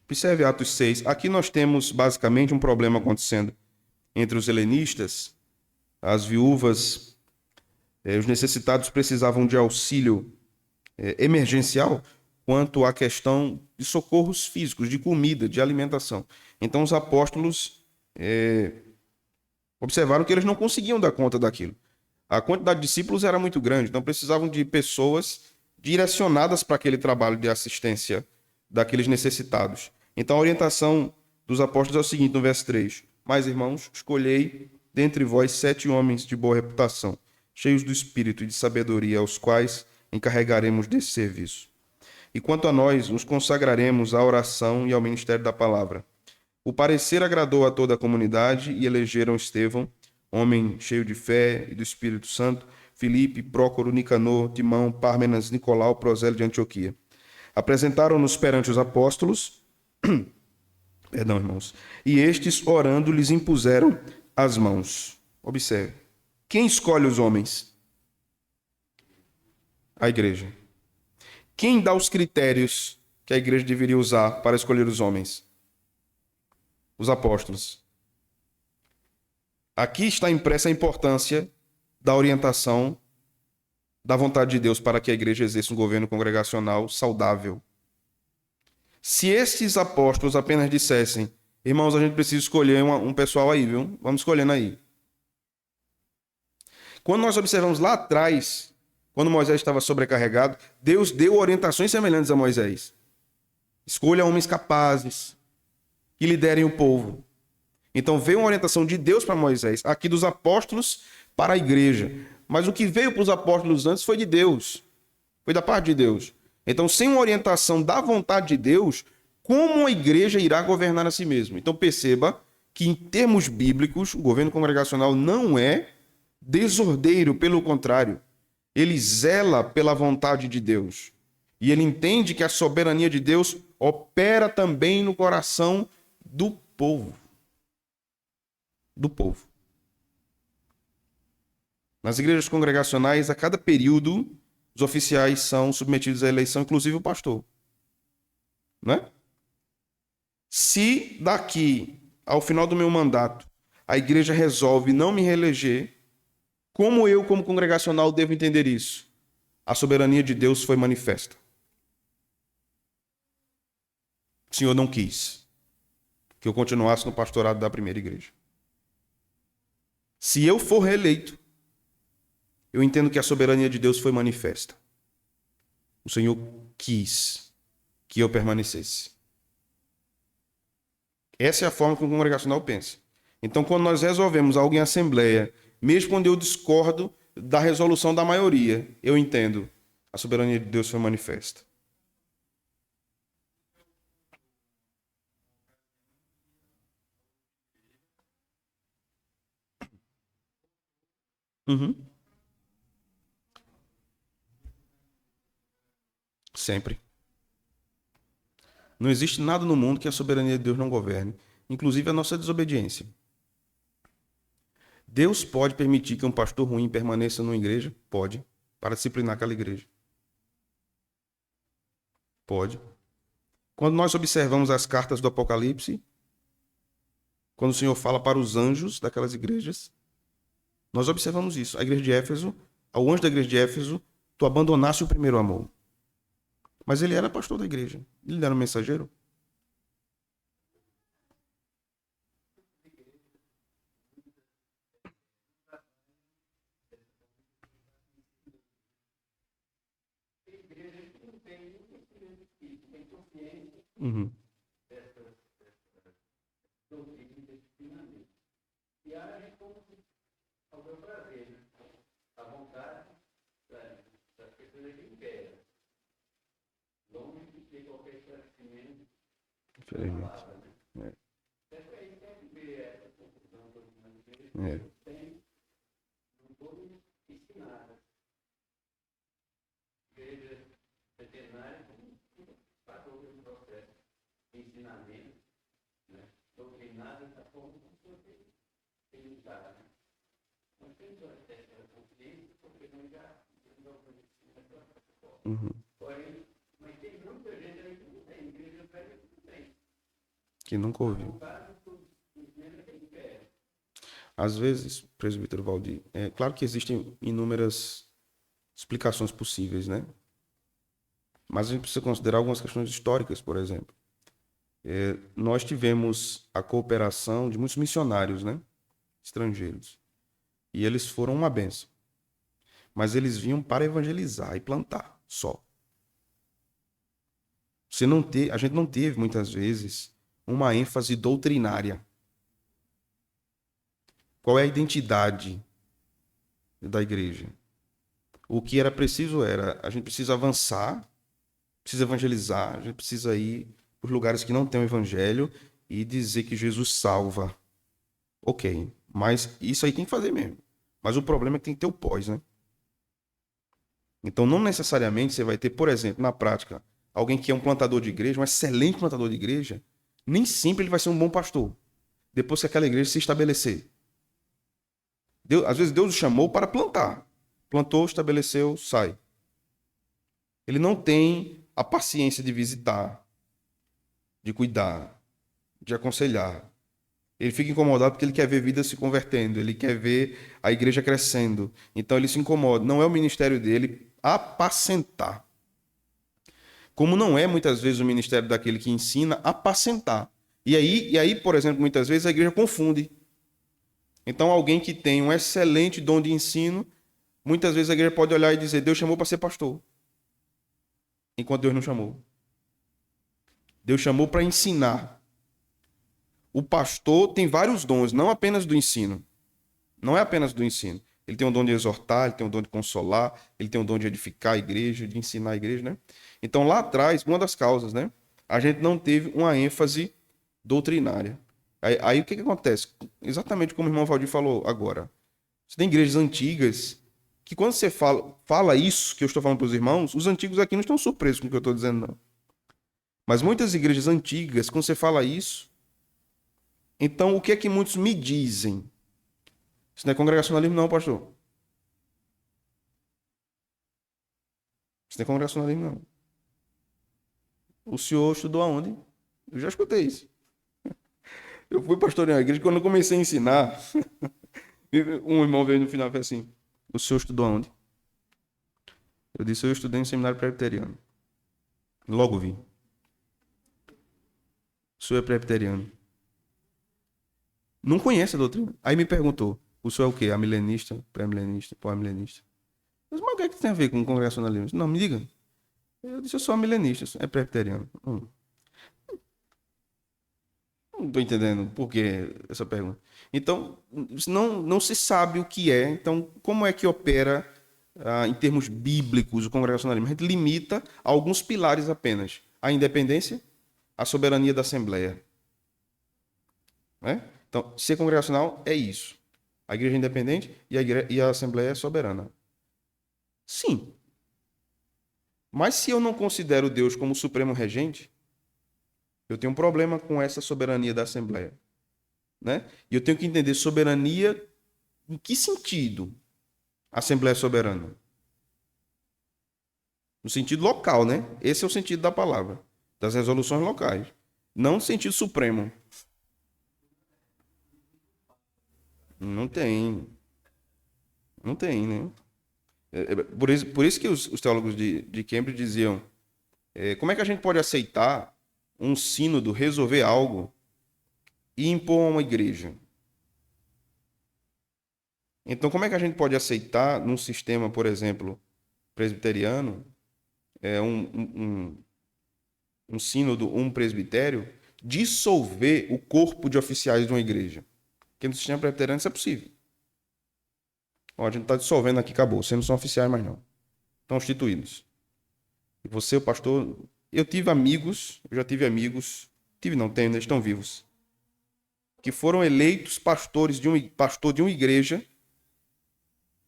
Observe Atos 6. Aqui nós temos basicamente um problema acontecendo entre os helenistas. As viúvas, os necessitados precisavam de auxílio emergencial quanto à questão de socorros físicos, de comida, de alimentação. Então os apóstolos observaram que eles não conseguiam dar conta daquilo. A quantidade de discípulos era muito grande, então precisavam de pessoas direcionadas para aquele trabalho de assistência daqueles necessitados. Então a orientação dos apóstolos é o seguinte, no verso 3. Mas, irmãos, escolhei dentre vós 7 homens de boa reputação, cheios do espírito e de sabedoria, aos quais encarregaremos desse serviço. E quanto a nós, nos consagraremos à oração e ao ministério da palavra. O parecer agradou a toda a comunidade e elegeram Estevão, homem cheio de fé e do Espírito Santo, Filipe, Prócoro, Nicanor, Timão, Pármenas, Nicolau, Prosélio de Antioquia. Apresentaram-nos perante os apóstolos, perdão, irmãos, e estes, orando, lhes impuseram as mãos. Observe. Quem escolhe os homens? A igreja. Quem dá os critérios que a igreja deveria usar para escolher os homens? Os apóstolos. Aqui está impressa a importância da orientação da vontade de Deus para que a igreja exerça um governo congregacional saudável. Se estes apóstolos apenas dissessem: irmãos, a gente precisa escolher um pessoal aí, viu? Vamos escolhendo aí. Quando nós observamos lá atrás, quando Moisés estava sobrecarregado, Deus deu orientações semelhantes a Moisés. Escolha homens capazes, que liderem o povo. Então veio uma orientação de Deus para Moisés, aqui dos apóstolos para a igreja. Mas o que veio para os apóstolos antes foi de Deus. Foi da parte de Deus. Então, sem uma orientação da vontade de Deus, como a igreja irá governar a si mesma? Então perceba que, em termos bíblicos, o governo congregacional não é desordeiro, pelo contrário. Ele zela pela vontade de Deus. E ele entende que a soberania de Deus opera também no coração do povo. Do povo. Nas igrejas congregacionais, a cada período, os oficiais são submetidos à eleição, inclusive o pastor. Não é? Se daqui ao final do meu mandato a igreja resolve não me reeleger, como eu, como congregacional, devo entender isso? A soberania de Deus foi manifesta. O Senhor não quis que eu continuasse no pastorado da primeira igreja. Se eu for reeleito, eu entendo que a soberania de Deus foi manifesta. O Senhor quis que eu permanecesse. Essa é a forma que o congregacional pensa. Então, quando nós resolvemos algo em assembleia, mesmo quando eu discordo da resolução da maioria, eu entendo a soberania de Deus foi manifesta. Uhum. Sempre. Não existe nada no mundo que a soberania de Deus não governe, inclusive a nossa desobediência. Deus pode permitir que um pastor ruim permaneça numa igreja? Pode, para disciplinar aquela igreja. Pode. Quando nós observamos as cartas do Apocalipse, quando o Senhor fala para os anjos daquelas igrejas, nós observamos isso. A igreja de Éfeso, ao anjo da igreja de Éfeso, tu abandonaste o primeiro amor. Mas ele era pastor da igreja. Ele não era um mensageiro. Uhum. Infelizmente. É. É. Uhum. Que nunca ouviu. Às vezes, presbítero Valdir, é claro que existem inúmeras explicações possíveis, né? Mas a gente precisa considerar algumas questões históricas, por exemplo. Nós tivemos a cooperação de muitos missionários, né? Estrangeiros. E eles foram uma bênção. Mas eles vinham para evangelizar e plantar, só. A gente não teve, muitas vezes, uma ênfase doutrinária. Qual é a identidade da igreja? O que era preciso a gente precisa avançar, precisa evangelizar, a gente precisa ir para os lugares que não tem o evangelho e dizer que Jesus salva. Ok, mas isso aí tem que fazer mesmo. Mas o problema é que tem que ter o pós, né? Então, não necessariamente você vai ter, por exemplo, na prática, alguém que é um plantador de igreja, um excelente plantador de igreja, nem sempre ele vai ser um bom pastor. Depois que aquela igreja se estabelecer. Às vezes Deus o chamou para plantar. Plantou, estabeleceu, sai. Ele não tem a paciência de visitar, de cuidar, de aconselhar. Ele fica incomodado porque ele quer ver vidas se convertendo, ele quer ver a igreja crescendo. Então ele se incomoda. Não é o ministério dele apacentar. Como não é muitas vezes o ministério daquele que ensina apacentar. E aí, por exemplo, muitas vezes a igreja confunde. Então alguém que tem um excelente dom de ensino, muitas vezes a igreja pode olhar e dizer: Deus chamou para ser pastor. Enquanto Deus não chamou. Deus chamou para ensinar. O pastor tem vários dons, não apenas do ensino. Não é apenas do ensino. Ele tem o dom de exortar, ele tem o dom de consolar, ele tem o dom de edificar a igreja, de ensinar a igreja, né? Então, lá atrás, uma das causas, né? A gente não teve uma ênfase doutrinária. Aí o que acontece? Exatamente como o irmão Valdir falou agora. Você tem igrejas antigas que quando você fala isso que eu estou falando para os irmãos, os antigos aqui não estão surpresos com o que eu estou dizendo, não. Mas muitas igrejas antigas, quando você fala isso, então o que é que muitos me dizem? Isso não é congregacionalismo, não, pastor. Isso não é congregacionalismo, não. O senhor estudou aonde? Eu já escutei isso. Eu fui pastorear a igreja, quando eu comecei a ensinar, um irmão veio no final e falou assim: o senhor estudou aonde? Eu disse: eu estudei no seminário presbiteriano. Logo vi. O senhor é presbiteriano. Não conhece a doutrina. Aí me perguntou: o senhor é o quê? Amilenista, pré-milenista, pós-milenista? Eu disse: mas o que é que tem a ver com congregacionalismo? Não, me diga. Eu disse: eu sou amilenista, é presbiteriano. Não estou entendendo por que essa pergunta. Então, não se sabe o que é. Então, como é que opera, em termos bíblicos, o congregacionalismo? A gente limita a alguns pilares apenas: a independência, a soberania da Assembleia. Né? Então, ser congregacional é isso. A igreja é independente e a Assembleia é soberana. Sim. Mas se eu não considero Deus como o supremo regente, eu tenho um problema com essa soberania da Assembleia. Né? E eu tenho que entender soberania em que sentido a Assembleia é soberana? No sentido local, né? Esse é o sentido da palavra, das resoluções locais. Não no sentido supremo. Não tem. Não tem, né? Por isso que os teólogos de Cambridge diziam: como é que a gente pode aceitar um sínodo resolver algo e impor a uma igreja? Então, como é que a gente pode aceitar, num sistema, por exemplo, presbiteriano, um sínodo, um presbitério, dissolver o corpo de oficiais de uma igreja? Porque no sistema presbiteriano isso é possível. Ó, a gente está dissolvendo aqui, acabou. Vocês não são oficiais mais, não. Estão instituídos. E você, o pastor. Eu já tive amigos, tive não, tenho, eles estão vivos, que foram eleitos pastor de uma igreja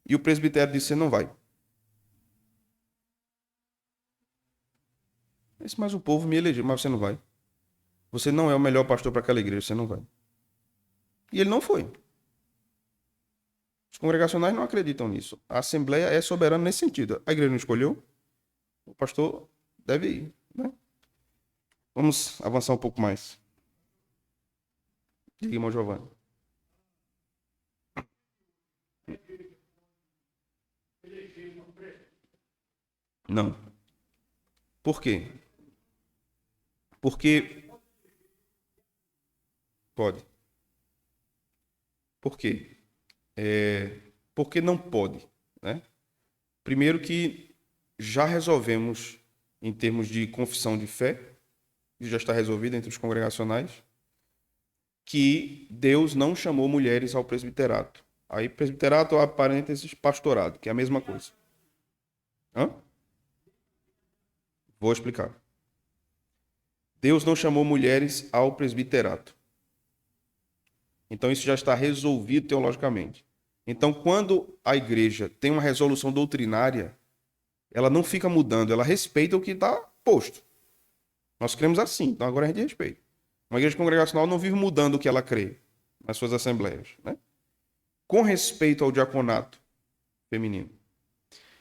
e o presbitério disse: você não vai. Eu disse: mas o povo me elegeu, mas você não vai. Você não é o melhor pastor para aquela igreja, você não vai. E ele não foi. Os congregacionais não acreditam nisso. A Assembleia é soberana nesse sentido. A igreja não escolheu, o pastor deve ir. Né? Vamos avançar um pouco mais. Diga, irmão Giovanni. Não. Por quê? Porque. Pode. Por quê? Porque não pode. Né? Primeiro que já resolvemos, em termos de confissão de fé, isso já está resolvido entre os congregacionais, que Deus não chamou mulheres ao presbiterato. Aí, presbiterato, a parênteses, pastorado, que é a mesma coisa. Hã? Vou explicar. Deus não chamou mulheres ao presbiterato. Então, isso já está resolvido teologicamente. Então, quando a igreja tem uma resolução doutrinária, ela não fica mudando, ela respeita o que está posto. Nós cremos assim, então agora a gente respeita. Uma igreja congregacional não vive mudando o que ela crê nas suas assembleias. Né? Com respeito ao diaconato feminino,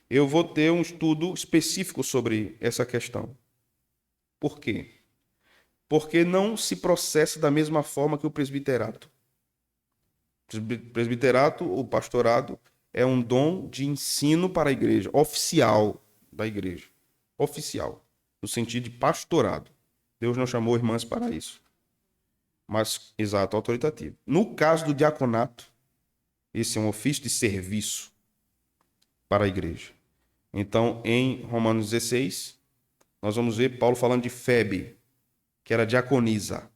eu vou ter um estudo específico sobre essa questão. Por quê? Porque não se processa da mesma forma que o presbiterato. O presbiterato, o pastorado, é um dom de ensino para a igreja, oficial da igreja. Oficial, no sentido de pastorado. Deus não chamou irmãs para isso. Mas, exato, autoritativo. No caso do diaconato, esse é um ofício de serviço para a igreja. Então, em Romanos 16, nós vamos ver Paulo falando de Febe, que era diaconisa.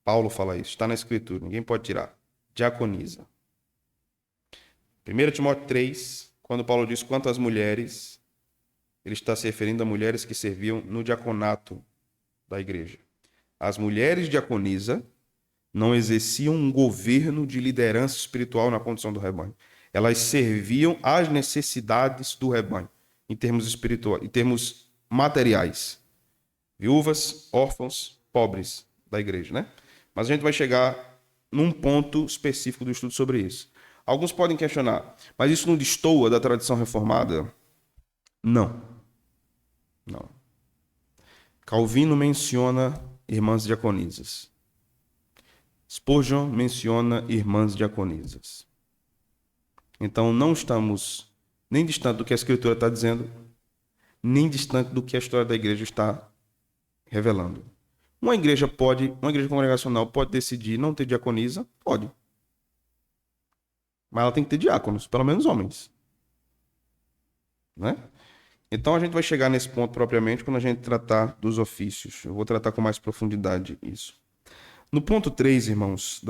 Paulo fala isso, está na escritura, ninguém pode tirar. Diaconisa. 1 Timóteo 3, quando Paulo diz quanto às mulheres, ele está se referindo a mulheres que serviam no diaconato da igreja. As mulheres diaconisa não exerciam um governo de liderança espiritual na condição do rebanho. Elas serviam às necessidades do rebanho, em termos espirituais, em termos materiais. Viúvas, órfãos, pobres da igreja, né? Mas a gente vai chegar num ponto específico do estudo sobre isso. Alguns podem questionar, mas isso não destoa da tradição reformada? Não. Não. Calvino menciona irmãs diaconisas. Spurgeon menciona irmãs diaconisas. Então, não estamos nem distante do que a Escritura está dizendo, nem distante do que a história da igreja está revelando. Uma igreja congregacional pode decidir não ter diaconisa? Pode. Mas ela tem que ter diáconos, pelo menos homens. Né? Então a gente vai chegar nesse ponto propriamente quando a gente tratar dos ofícios. Eu vou tratar com mais profundidade isso. No ponto 3, irmãos,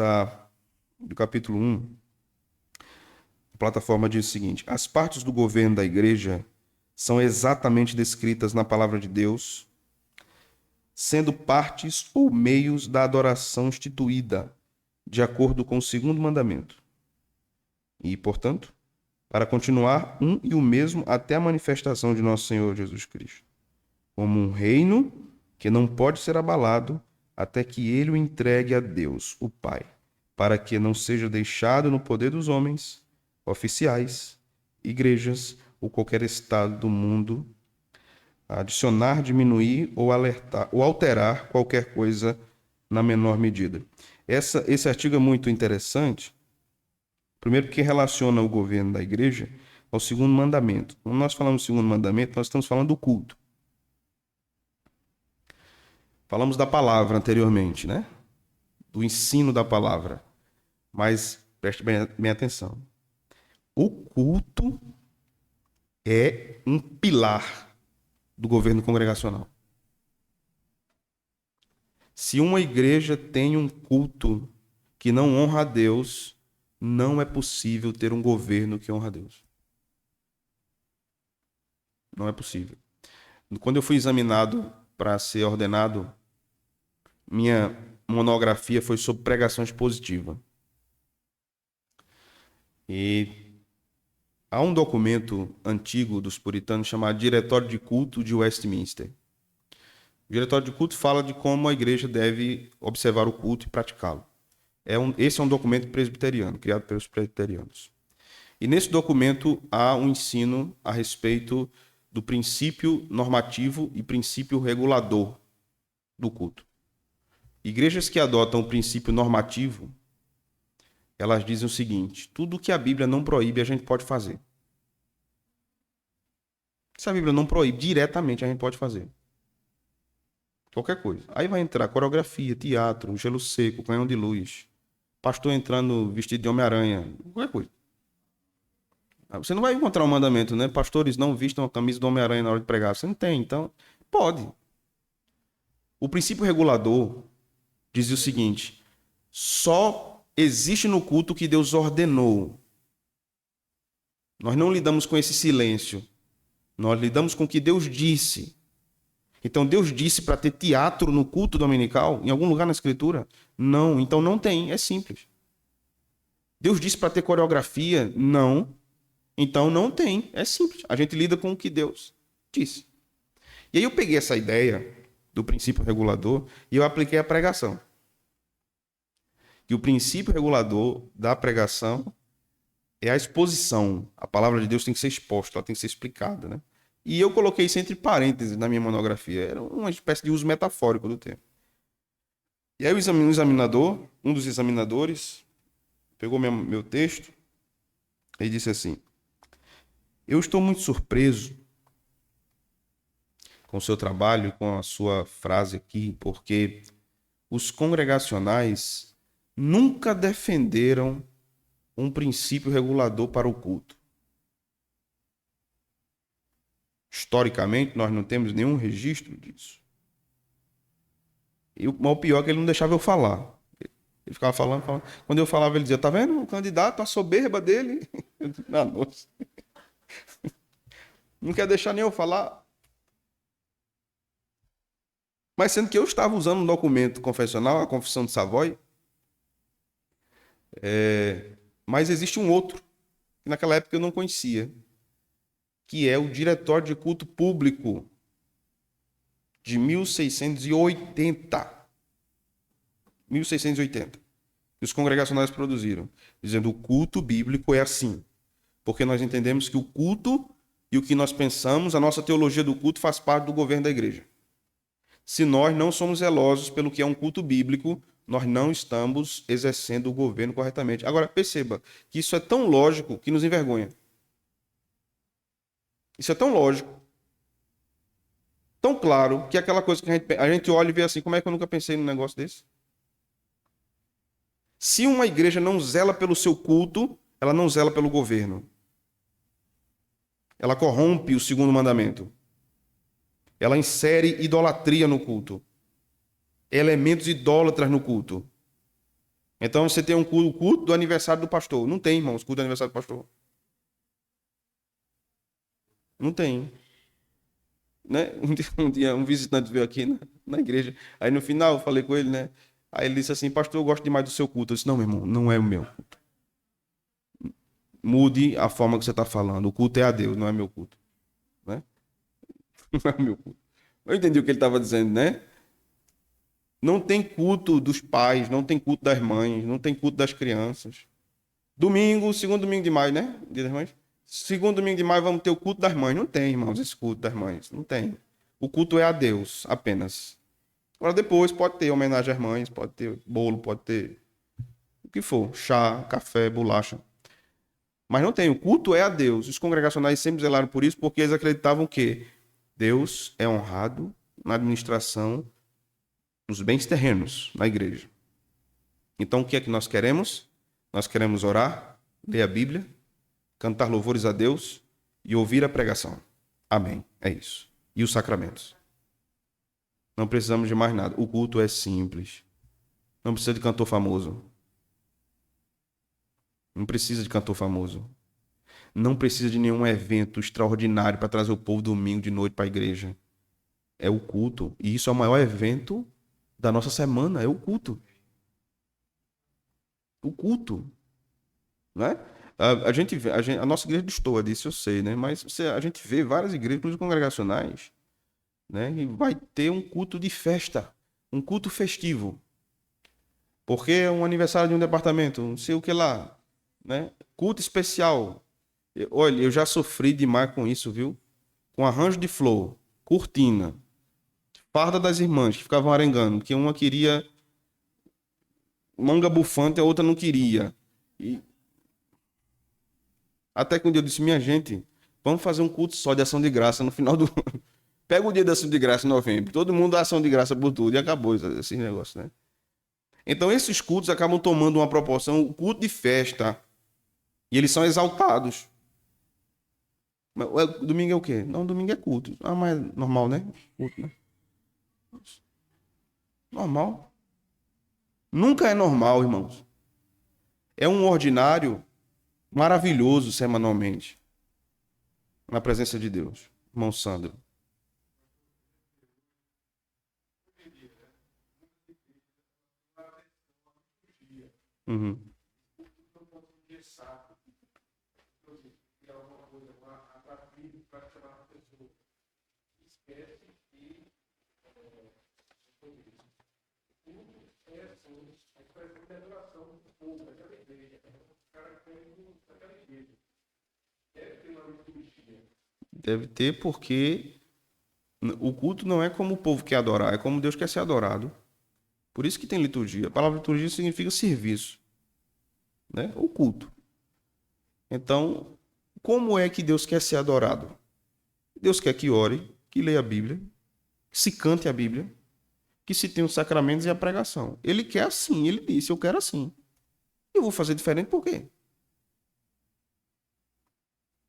do capítulo 1, a plataforma diz o seguinte: as partes do governo da igreja são exatamente descritas na palavra de Deus, sendo partes ou meios da adoração instituída, de acordo com o segundo mandamento. E, portanto, para continuar um e o mesmo até a manifestação de nosso Senhor Jesus Cristo, como um reino que não pode ser abalado até que ele o entregue a Deus, o Pai, para que não seja deixado no poder dos homens, oficiais, igrejas ou qualquer estado do mundo, adicionar, diminuir ou alterar qualquer coisa na menor medida. Esse artigo é muito interessante. Primeiro, porque relaciona o governo da igreja ao segundo mandamento. Quando nós falamos do segundo mandamento, nós estamos falando do culto. Falamos da palavra anteriormente, né? Do ensino da palavra. Mas preste bem atenção. O culto é um pilar do governo congregacional. Se uma igreja tem um culto que não honra a Deus, não é possível ter um governo que honra a Deus. Não é possível. Quando eu fui examinado para ser ordenado, minha monografia foi sobre pregação expositiva. E há um documento antigo dos puritanos chamado Diretório de Culto de Westminster. O Diretório de Culto fala de como a igreja deve observar o culto e praticá-lo. Esse é um documento presbiteriano, criado pelos presbiterianos. E nesse documento há um ensino a respeito do princípio normativo e princípio regulador do culto. Igrejas que adotam o princípio normativo, elas dizem o seguinte: tudo que a Bíblia não proíbe, a gente pode fazer. Se a Bíblia não proíbe diretamente, a gente pode fazer. Qualquer coisa. Aí vai entrar coreografia, teatro, gelo seco, canhão de luz, pastor entrando vestido de Homem-Aranha, qualquer coisa. Você não vai encontrar um mandamento, né? Pastores não vistam a camisa do Homem-Aranha na hora de pregar. Você não tem, então pode. O princípio regulador dizia o seguinte: só existe no culto o que Deus ordenou. Nós não lidamos com esse silêncio. Nós lidamos com o que Deus disse. Então Deus disse para ter teatro no culto dominical, em algum lugar na Escritura? Não, então não tem, é simples. Deus disse para ter coreografia? Não, então não tem, é simples. A gente lida com o que Deus disse. E aí eu peguei essa ideia do princípio regulador e eu apliquei a pregação. Que o princípio regulador da pregação é a exposição. A palavra de Deus tem que ser exposta, ela tem que ser explicada, né? E eu coloquei isso entre parênteses na minha monografia. Era uma espécie de uso metafórico do termo. E aí um dos examinadores, pegou meu texto e disse assim: eu estou muito surpreso com o seu trabalho e com a sua frase aqui, porque os congregacionais nunca defenderam um princípio regulador para o culto. Historicamente, nós não temos nenhum registro disso. E o pior é que ele não deixava eu falar. Ele ficava falando. Quando eu falava, ele dizia: tá vendo o candidato, a soberba dele? Eu disse: nossa. Não quer deixar nem eu falar. Mas sendo que eu estava usando um documento confessional, a Confissão de Savoy, mas existe um outro, que naquela época eu não conhecia, que é o Diretório de Culto Público de 1680. 1680. Que os congregacionais produziram, dizendo: o culto bíblico é assim. Porque nós entendemos que o culto e o que nós pensamos, a nossa teologia do culto faz parte do governo da igreja. Se nós não somos zelosos pelo que é um culto bíblico, nós não estamos exercendo o governo corretamente. Agora, perceba que isso é tão lógico que nos envergonha. Isso é tão lógico, tão claro, que é aquela coisa que a gente olha e vê assim, como é que eu nunca pensei num negócio desse? Se uma igreja não zela pelo seu culto, ela não zela pelo governo. Ela corrompe o segundo mandamento. Ela insere idolatria no culto. Elementos idólatras no culto. Então você tem um culto do aniversário do pastor. Não tem, irmãos, culto do aniversário do pastor. Não tem. Né? Um dia um visitante veio aqui na igreja. Aí no final eu falei com ele, né? Aí ele disse assim, pastor, eu gosto demais do seu culto. Eu disse, não, meu irmão, não é o meu. Mude a forma que você está falando. O culto é a Deus, não é meu culto. Né? Não é o meu culto. Eu entendi o que ele estava dizendo, né? Não tem culto dos pais, não tem culto das mães, não tem culto das crianças. Domingo, segundo domingo de maio, né? Dia das Mães. Segundo domingo de maio vamos ter o culto das mães. Não tem, irmãos, esse culto das mães. Não tem. O culto é a Deus, apenas. Agora depois pode ter homenagem às mães, pode ter bolo, pode ter o que for, chá, café, bolacha. Mas não tem. O culto é a Deus. Os congregacionais sempre zelaram por isso, porque eles acreditavam que Deus é honrado na administração dos bens terrenos na igreja. Então o que é que nós queremos? Nós queremos orar, ler a Bíblia, cantar louvores a Deus e ouvir a pregação. Amém. É isso. E os sacramentos. Não precisamos de mais nada. O culto é simples. Não precisa de cantor famoso. Não precisa de cantor famoso. Não precisa de nenhum evento extraordinário para trazer o povo domingo de noite para a igreja. É o culto. E isso é o maior evento da nossa semana. É o culto. O culto. Né? A gente vê, a nossa igreja destoa disso, eu sei, né? Mas a gente vê várias igrejas, inclusive congregacionais, né? E vai ter um culto de festa, um culto festivo. Porque é um aniversário de um departamento, não sei o que lá, né? Culto especial. Olha, eu já sofri demais com isso, viu? Com arranjo de flor, cortina, farda das irmãs que ficavam arengando, que uma queria manga bufante, a outra não queria. E até que um dia eu disse, minha gente, vamos fazer um culto só de ação de graça no final do ano. Pega o dia da ação de graça em novembro, todo mundo dá ação de graça por tudo e acabou esse negócio, né? Então esses cultos acabam tomando uma proporção, o culto de festa, e eles são exaltados. Mas, domingo é o quê? Não, domingo é culto. Ah, mas é normal, né? Culto, né? Normal. Nunca é normal, irmãos. É um ordinário maravilhoso semanalmente, na presença de Deus. Irmão Sandro. Uhum. Deve ter, porque o culto não é como o povo quer adorar, é como Deus quer ser adorado. Por isso que tem liturgia. A palavra liturgia significa serviço, né? O culto. Então, como é que Deus quer ser adorado? Deus quer que ore, que leia a Bíblia, que se cante a Bíblia, que se tenha os sacramentos e a pregação. Ele quer assim, ele disse, eu quero assim. Eu vou fazer diferente por quê?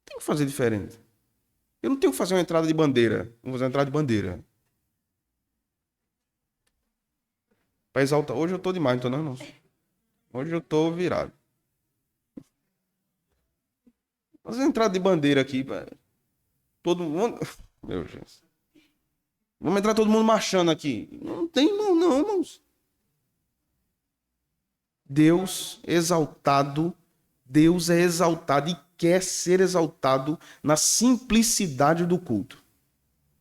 Tenho que fazer diferente. Eu não tenho que fazer uma entrada de bandeira. Vou fazer uma entrada de bandeira. Para exaltar. Hoje eu tô demais, então não, não. Hoje eu tô virado. Fazer uma entrada de bandeira aqui, todo mundo. Meu Deus. Vamos entrar todo mundo marchando aqui. Não tem, não, irmãos. Deus exaltado, Deus é exaltado e quer ser exaltado na simplicidade do culto.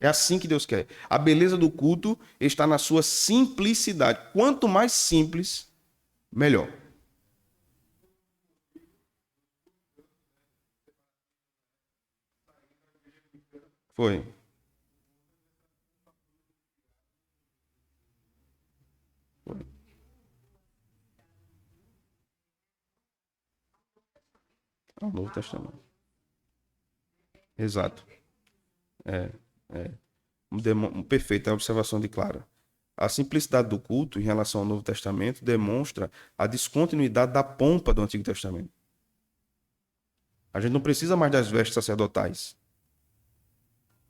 É assim que Deus quer. A beleza do culto está na sua simplicidade. Quanto mais simples, melhor. Foi. Ao Novo Testamento. Exato. Perfeito, é a observação de Clara. A simplicidade do culto em relação ao Novo Testamento demonstra a descontinuidade da pompa do Antigo Testamento. A gente não precisa mais das vestes sacerdotais.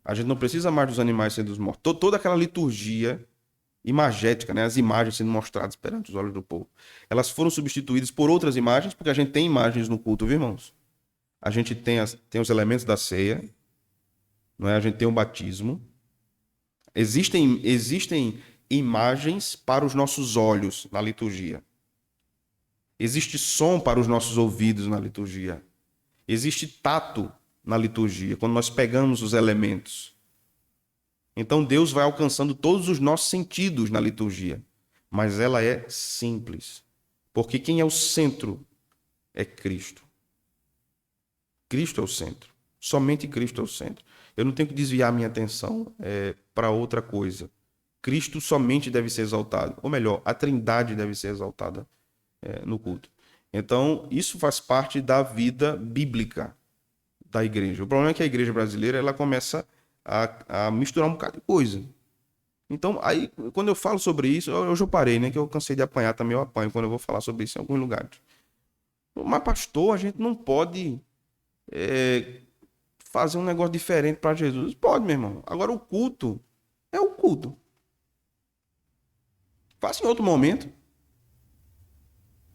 A gente não precisa mais dos animais sendo mortos. Toda aquela liturgia imagética, né? As imagens sendo mostradas perante os olhos do povo. Elas foram substituídas por outras imagens, porque a gente tem imagens no culto, viu, irmãos? A gente tem os elementos da ceia, não é? A gente tem o batismo. Existem imagens para os nossos olhos na liturgia. Existe som para os nossos ouvidos na liturgia. Existe tato na liturgia, quando nós pegamos os elementos. Então Deus vai alcançando todos os nossos sentidos na liturgia. Mas ela é simples. Porque quem é o centro é Cristo. Cristo é o centro. Somente Cristo é o centro. Eu não tenho que desviar minha atenção para outra coisa. Cristo somente deve ser exaltado. Ou melhor, a Trindade deve ser exaltada no culto. Então, isso faz parte da vida bíblica da igreja. O problema é que a igreja brasileira ela começa a misturar um bocado de coisa. Então, aí, quando eu falo sobre isso, hoje eu parei, né? Que eu cansei de apanhar também, eu apanho quando eu vou falar sobre isso em alguns lugares. Mas, pastor, a gente não pode fazer um negócio diferente para Jesus. Pode, meu irmão. Agora, o culto é o culto. Faça em outro momento.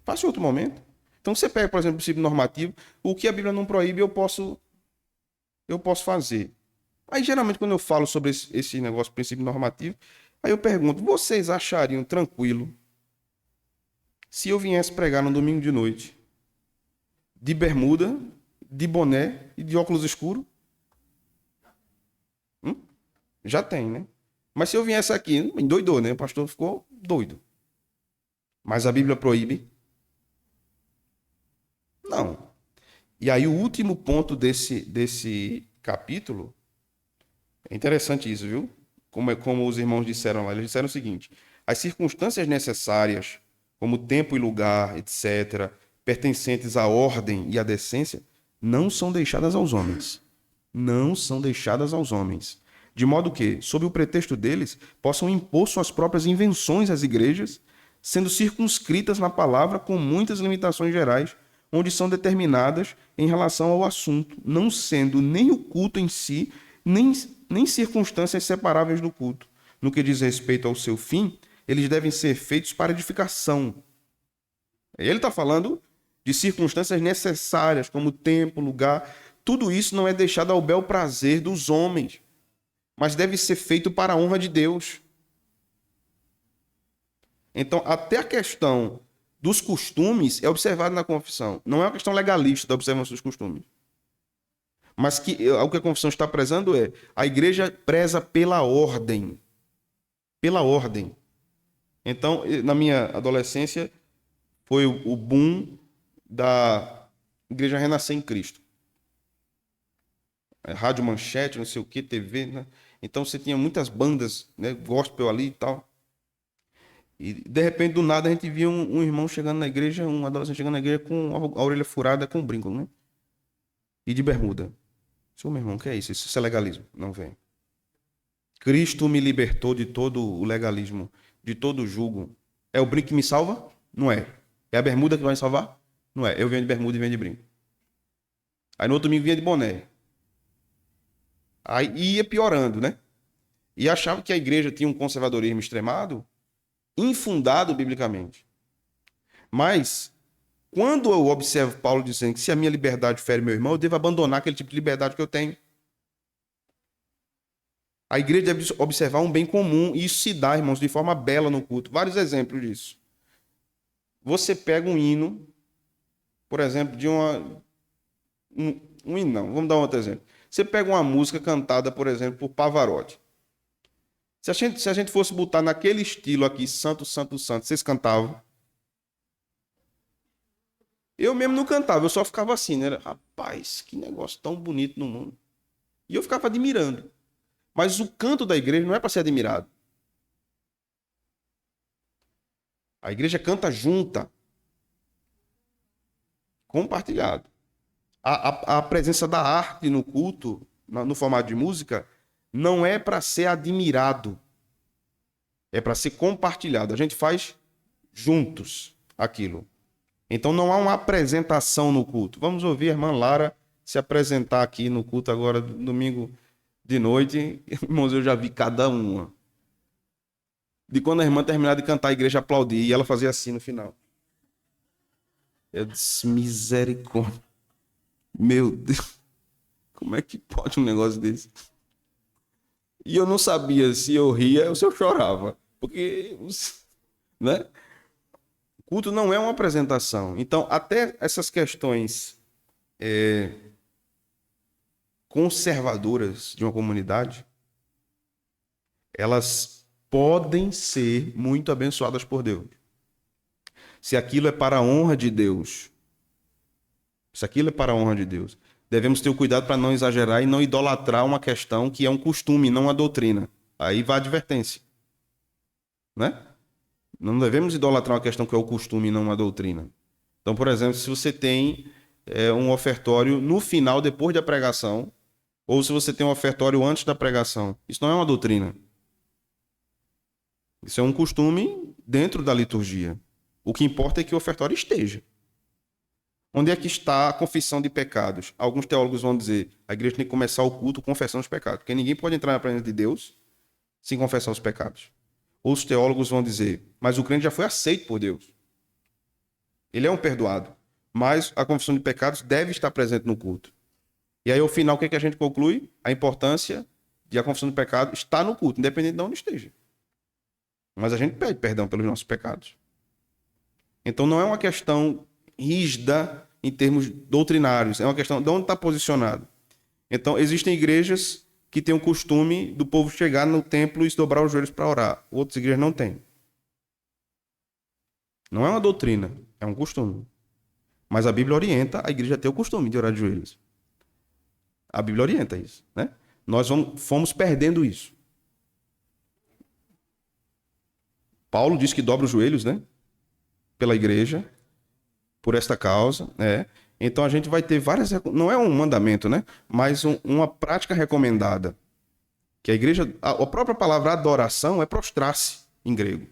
Faça em outro momento. Então, você pega, por exemplo, o princípio normativo, o que a Bíblia não proíbe, eu posso fazer. Aí, geralmente, quando eu falo sobre esse negócio, princípio normativo, aí eu pergunto, vocês achariam tranquilo se eu viesse pregar no domingo de noite, de bermuda, de boné e de óculos escuros? Já tem, né? Mas se eu viesse aqui, endoidou, né? O pastor ficou doido. Mas a Bíblia proíbe? Não. E aí o último ponto desse capítulo, é interessante isso, viu? Como os irmãos disseram lá, eles disseram o seguinte: as circunstâncias necessárias, como tempo e lugar, etc., pertencentes à ordem e à decência, não são deixadas aos homens. Não são deixadas aos homens. De modo que, sob o pretexto deles, possam impor suas próprias invenções às igrejas, sendo circunscritas na palavra com muitas limitações gerais, onde são determinadas em relação ao assunto, não sendo nem o culto em si, nem circunstâncias separáveis do culto. No que diz respeito ao seu fim, eles devem ser feitos para edificação. Ele está falando de circunstâncias necessárias, como tempo, lugar. Tudo isso não é deixado ao bel prazer dos homens, mas deve ser feito para a honra de Deus. Então, até a questão dos costumes é observado na confissão. Não é uma questão legalista da observância dos costumes. Mas o que a confissão está prezando é a igreja preza pela ordem. Pela ordem. Então, na minha adolescência, foi o boom da igreja renascer em Cristo. Rádio Manchete, não sei o que, TV, né? Então você tinha muitas bandas, né, gospel ali e tal. E de repente, do nada, a gente via um irmão chegando na igreja, um adolescente chegando na igreja com a orelha furada, com um brinco, né? E de bermuda. Seu meu irmão, o que é isso? Isso é legalismo. Não vem. Cristo me libertou de todo o legalismo, de todo o jugo. É o brinco que me salva? Não é. É a bermuda que vai me salvar? Não é. Eu venho de bermuda e venho de brinco. Aí no outro domingo vinha de boné. Aí ia piorando, né? E achava que a igreja tinha um conservadorismo extremado, infundado biblicamente. Mas, quando eu observo Paulo dizendo que se a minha liberdade fere meu irmão, eu devo abandonar aquele tipo de liberdade que eu tenho. A igreja deve observar um bem comum, e isso se dá, irmãos, de forma bela no culto. Vários exemplos disso. Você pega um hino, por exemplo, de um hino, não, vamos dar um outro exemplo. Você pega uma música cantada, por exemplo, por Pavarotti. Se a gente fosse botar naquele estilo aqui, Santo, Santo, Santo, vocês cantavam? Eu mesmo não cantava, eu só ficava assim, né? Rapaz, que negócio tão bonito no mundo. E eu ficava admirando. Mas o canto da igreja não é para ser admirado. A igreja canta junta, compartilhado. A presença da arte no culto, no formato de música, não é para ser admirado, é para ser compartilhado. A gente faz juntos aquilo. Então não há uma apresentação no culto. Vamos ouvir a irmã Lara se apresentar aqui no culto agora, domingo de noite. Irmãos, eu já vi cada uma. De quando a irmã terminar de cantar, a igreja aplaudir e ela fazia assim no final. Eu disse, misericórdia. Meu Deus, como é que pode um negócio desse? E eu não sabia se eu ria ou se eu chorava. Porque, né? O culto não é uma apresentação. Então, até essas questões conservadoras de uma comunidade, elas podem ser muito abençoadas por Deus. Se aquilo é para a honra de Deus, devemos ter o cuidado para não exagerar e não idolatrar uma questão que é um costume, não uma doutrina. Aí vai a advertência, né? Não devemos idolatrar uma questão que é o costume e não uma doutrina. Então, por exemplo, se você tem um ofertório no final, depois da pregação, ou se você tem um ofertório antes da pregação, isso não é uma doutrina. Isso é um costume dentro da liturgia. O que importa é que o ofertório esteja. Onde é que está a confissão de pecados? Alguns teólogos vão dizer, a igreja tem que começar o culto confessando os pecados, porque ninguém pode entrar na presença de Deus sem confessar os pecados. Outros teólogos vão dizer, mas o crente já foi aceito por Deus. Ele é um perdoado, mas a confissão de pecados deve estar presente no culto. E aí, ao final, o que é que a gente conclui? A importância de a confissão de pecado estar no culto, independente de onde esteja. Mas a gente pede perdão pelos nossos pecados. Então, não é uma questão rígida em termos doutrinários, é uma questão de onde está posicionado. Então, existem igrejas que têm o costume do povo chegar no templo e se dobrar os joelhos para orar. Outras igrejas não têm. Não é uma doutrina, é um costume. Mas a Bíblia orienta a igreja a ter o costume de orar de joelhos. A Bíblia orienta isso, né? Nós fomos perdendo isso. Paulo diz que dobra os joelhos, né? Pela igreja, por esta causa, né? Então a gente vai ter várias, não é um mandamento, né? Mas uma prática recomendada. Que a igreja, a própria palavra adoração é prostrar-se em grego.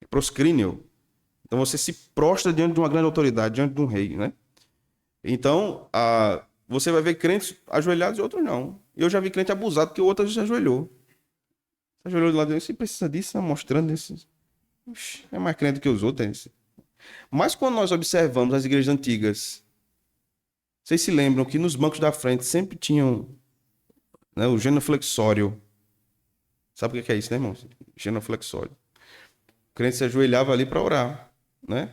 É proscrínio. Então você se prostra diante de uma grande autoridade, diante de um rei, né? Então, você vai ver crentes ajoelhados e outros não. Eu já vi crente abusado porque o outro se ajoelhou. Se ajoelhou do lado dele, você precisa disso, tá mostrando esses. É mais crente que os outros. Mas quando nós observamos as igrejas antigas, vocês se lembram que nos bancos da frente sempre tinham, né, o genuflexório. Sabe o que é isso, né, irmãos? Genuflexório. O crente se ajoelhava ali para orar, né?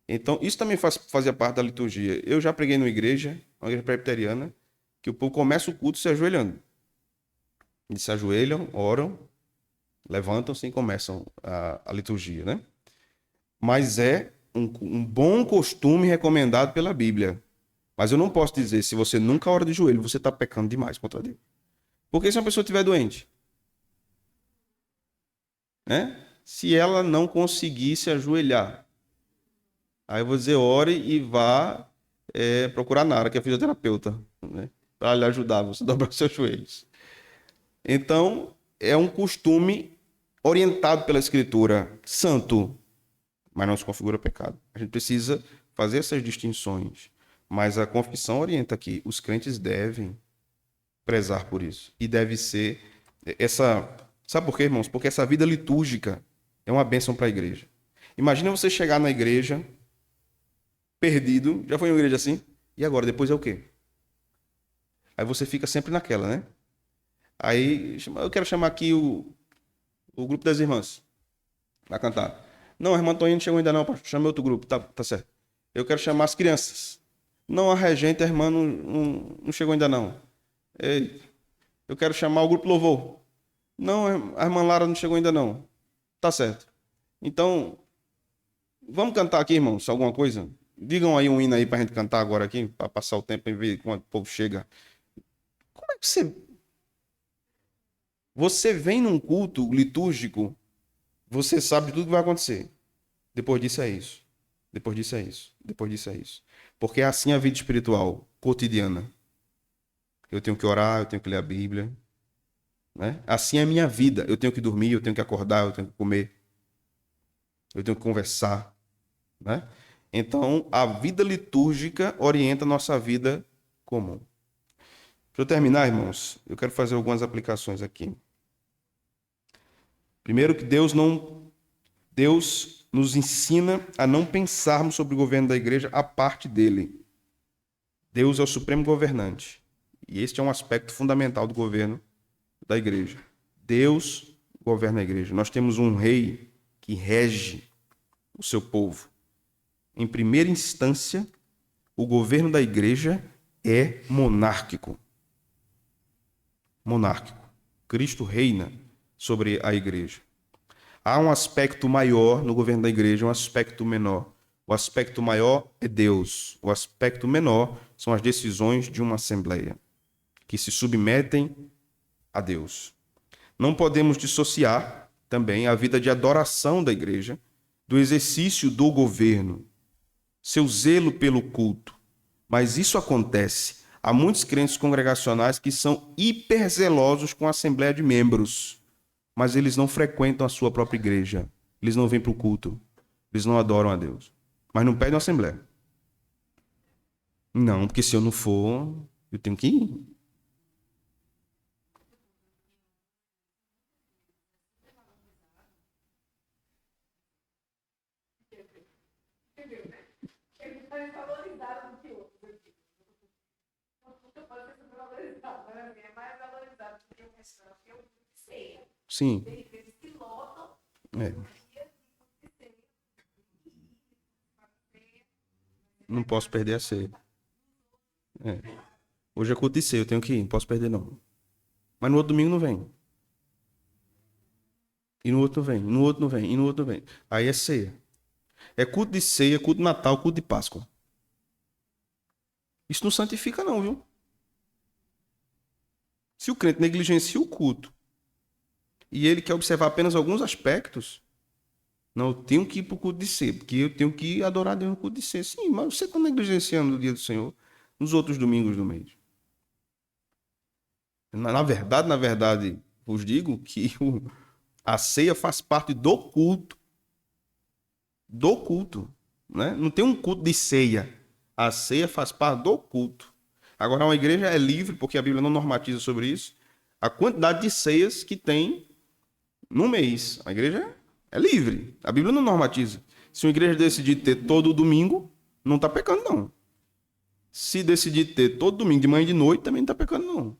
Então, isso também fazia parte da liturgia. Eu já preguei numa igreja, uma igreja presbiteriana, que o povo começa o culto se ajoelhando. Eles se ajoelham, oram, levantam-se e começam a liturgia, né? Mas é um bom costume recomendado pela Bíblia. Mas eu não posso dizer, se você nunca ora de joelho, você está pecando demais contra Deus. Porque se uma pessoa estiver doente, né? Se ela não conseguir se ajoelhar, aí eu vou dizer, ore e vá procurar Nara, que é fisioterapeuta, né? Para lhe ajudar, você dobrar os seus joelhos. Então, é um costume orientado pela Escritura, santo, mas não se configura pecado. A gente precisa fazer essas distinções. Mas a confissão orienta que os crentes devem prezar por isso. E deve ser essa... Sabe por quê, irmãos? Porque essa vida litúrgica é uma bênção para a igreja. Imagina você chegar na igreja perdido. Já foi em uma igreja assim? E agora? Depois é o quê? Aí você fica sempre naquela, né? Aí eu quero chamar aqui o grupo das irmãs para cantar. Não, a irmã Toninha não chegou ainda não, pastor. Chama outro grupo, tá certo. Eu quero chamar as crianças. Não, a regente, a irmã não chegou ainda não. Ei, eu quero chamar o grupo louvor. Não, a irmã Lara não chegou ainda não. Tá certo. Então, vamos cantar aqui, irmãos, alguma coisa? Digam aí um hino aí pra gente cantar agora aqui, para passar o tempo e ver quando o povo chega. Como é que você vem num culto litúrgico, você sabe tudo que vai acontecer. Depois disso é isso. Depois disso é isso. Depois disso é isso. Porque é assim a vida espiritual cotidiana. Eu tenho que orar, eu tenho que ler a Bíblia, né? Assim é a minha vida. Eu tenho que dormir, eu tenho que acordar, eu tenho que comer, eu tenho que conversar, né? Então, a vida litúrgica orienta a nossa vida comum. Para eu terminar, irmãos, eu quero fazer algumas aplicações aqui. Primeiro que Deus nos ensina a não pensarmos sobre o governo da igreja a parte dele. Deus é o supremo governante. E este é um aspecto fundamental do governo da igreja. Deus governa a igreja. Nós temos um rei que rege o seu povo. Em primeira instância, o governo da igreja é monárquico. Monárquico. Cristo reina sobre a igreja. Há um aspecto maior no governo da igreja, um aspecto menor. O aspecto maior é Deus. O aspecto menor são as decisões de uma assembleia, que se submetem a Deus. Não podemos dissociar também a vida de adoração da igreja do exercício do governo, seu zelo pelo culto. Mas isso acontece. Há muitos crentes congregacionais que são hiperzelosos com a assembleia de membros, mas eles não frequentam a sua própria igreja. Eles não vêm para o culto. Eles não adoram a Deus. Mas não pedem uma assembleia. Não, porque se eu não for, eu tenho que ir. Ele mais valorizado do que outros. Nunca pode ser valorizado, mas é mais valorizado do que o restaurante, que eu sei. Sim. Tem vezes que lotam. É. Não posso perder a ceia. É. Hoje é culto de ceia, eu tenho que ir, não posso perder não. Mas no outro domingo não vem. E no outro não vem, no outro não vem, e no outro não vem. Aí é ceia. É culto de ceia, culto de Natal, culto de Páscoa. Isso não santifica não, viu? Se o crente negligencia o culto e ele quer observar apenas alguns aspectos, não, eu tenho que ir para o culto de ceia, porque eu tenho que adorar Deus no culto de ceia. Sim, mas você está negligenciando o dia do Senhor nos outros domingos do mês. Na verdade, vos digo que a ceia faz parte do culto. Do culto. Né? Não tem um culto de ceia. A ceia faz parte do culto. Agora, uma igreja é livre, porque a Bíblia não normatiza sobre isso, a quantidade de ceias que tem no mês. A igreja é livre. A Bíblia não normatiza. Se uma igreja decidir ter todo domingo, não está pecando, não. Se decidir ter todo domingo, de manhã e de noite, também não está pecando, não.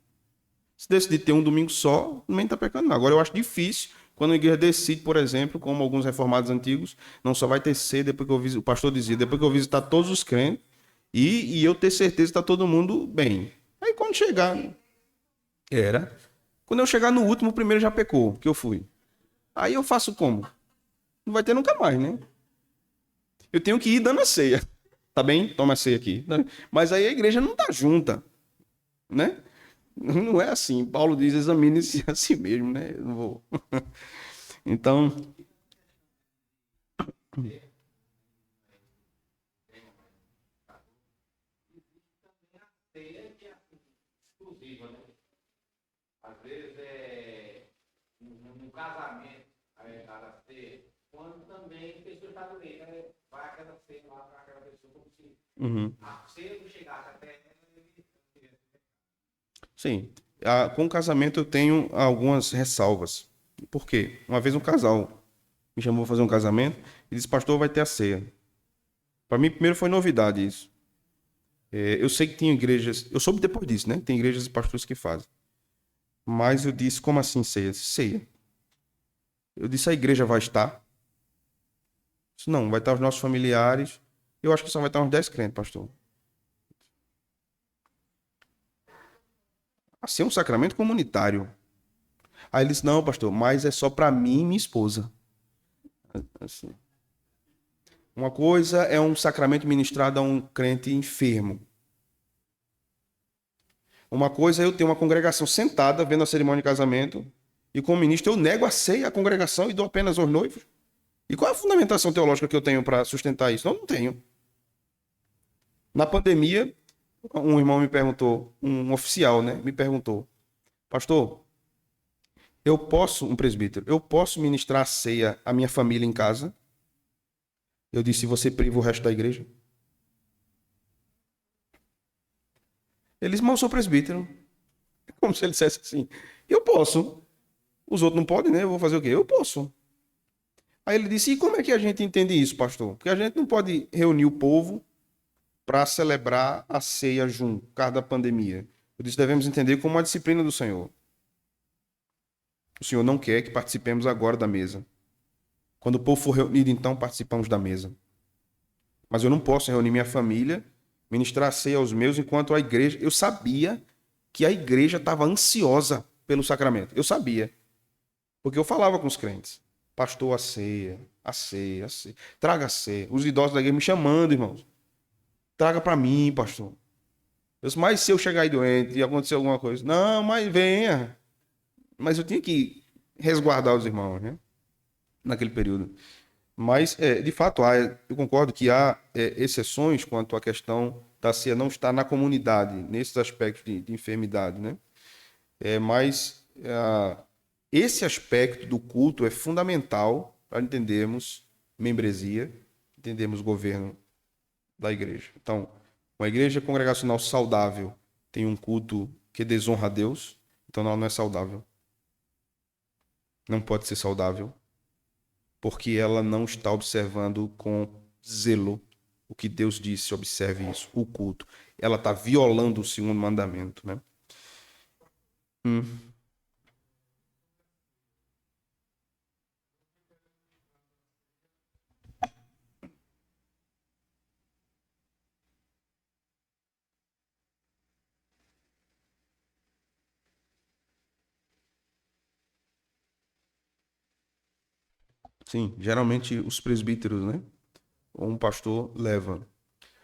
Se decidir ter um domingo só, também não está pecando, não. Agora, eu acho difícil quando a igreja decide, por exemplo, como alguns reformados antigos, não só vai ter ceia depois que eu visitar, o pastor dizia, depois que eu visitar todos os crentes, e eu ter certeza que está todo mundo bem. Aí quando chegar, quando eu chegar no último, o primeiro já pecou, que eu fui. Aí eu faço como? Não vai ter nunca mais, né? Eu tenho que ir dando a ceia. Tá bem? Toma a ceia aqui. Mas aí a igreja não tá junta, né? Não é assim. Paulo diz, examine-se a si mesmo, né? Eu não vou. Então, Ceia que é exclusiva, né? Às vezes no casamento, a ceia, quando também a pessoa está doente, né? Vai aquela ceia lá para aquela pessoa, como se a ceia não chegasse até ela. sim. Com o casamento eu tenho algumas ressalvas. Por quê? Uma vez um casal me chamou para fazer um casamento e disse, pastor, vai ter a ceia. Para mim, primeiro foi novidade isso. Eu sei que tem igrejas, eu soube depois disso, né? Tem igrejas e pastores que fazem. Mas eu disse, como assim ceia? Ceia. Eu disse, a igreja vai estar? Eu disse, não, vai estar os nossos familiares. Eu acho que só vai estar uns 10 crentes, pastor. Assim é um sacramento comunitário. Aí ele disse, não, pastor, mas é só para mim e minha esposa. Assim. Uma coisa é um sacramento ministrado a um crente enfermo. Uma coisa é eu ter uma congregação sentada vendo a cerimônia de casamento e como ministro eu nego a ceia à congregação e dou apenas aos noivos. E qual é a fundamentação teológica que eu tenho para sustentar isso? Não tenho. Na pandemia, um irmão me perguntou, um oficial, né, me perguntou, pastor, um presbítero, eu posso ministrar a ceia à minha família em casa? Eu disse, você priva o resto da igreja? Ele disse, mas eu sou presbítero. Como se ele dissesse assim, eu posso. Os outros não podem, né? Eu vou fazer o quê? Eu posso. Aí ele disse, e como é que a gente entende isso, pastor? Porque a gente não pode reunir o povo para celebrar a ceia junto, por causa da pandemia. Eu disse, devemos entender como uma disciplina do Senhor. O Senhor não quer que participemos agora da mesa. Quando o povo for reunido, então participamos da mesa. Mas eu não posso reunir minha família, ministrar a ceia aos meus, enquanto a igreja... Eu sabia que a igreja estava ansiosa pelo sacramento. Eu sabia. Porque eu falava com os crentes. Pastor, a ceia, a ceia, a ceia. Traga a ceia. Os idosos da igreja me chamando, irmãos. Traga para mim, pastor. Eu disse, mas se eu chegar aí doente e acontecer alguma coisa? Não, mas venha. Mas eu tinha que resguardar os irmãos, né? Naquele período. Mas, de fato, eu concordo que há exceções quanto à questão da ceia não estar na comunidade, nesses aspectos de enfermidade, né? Mas esse aspecto do culto é fundamental para entendermos membresia, entendermos governo da igreja. Então, uma igreja congregacional saudável tem um culto que desonra a Deus, então ela não é saudável. Não pode ser saudável, porque ela não está observando com zelo o que Deus disse, observe isso, o culto. Ela está violando o segundo mandamento, né? Sim, geralmente os presbíteros, né? Ou um pastor leva.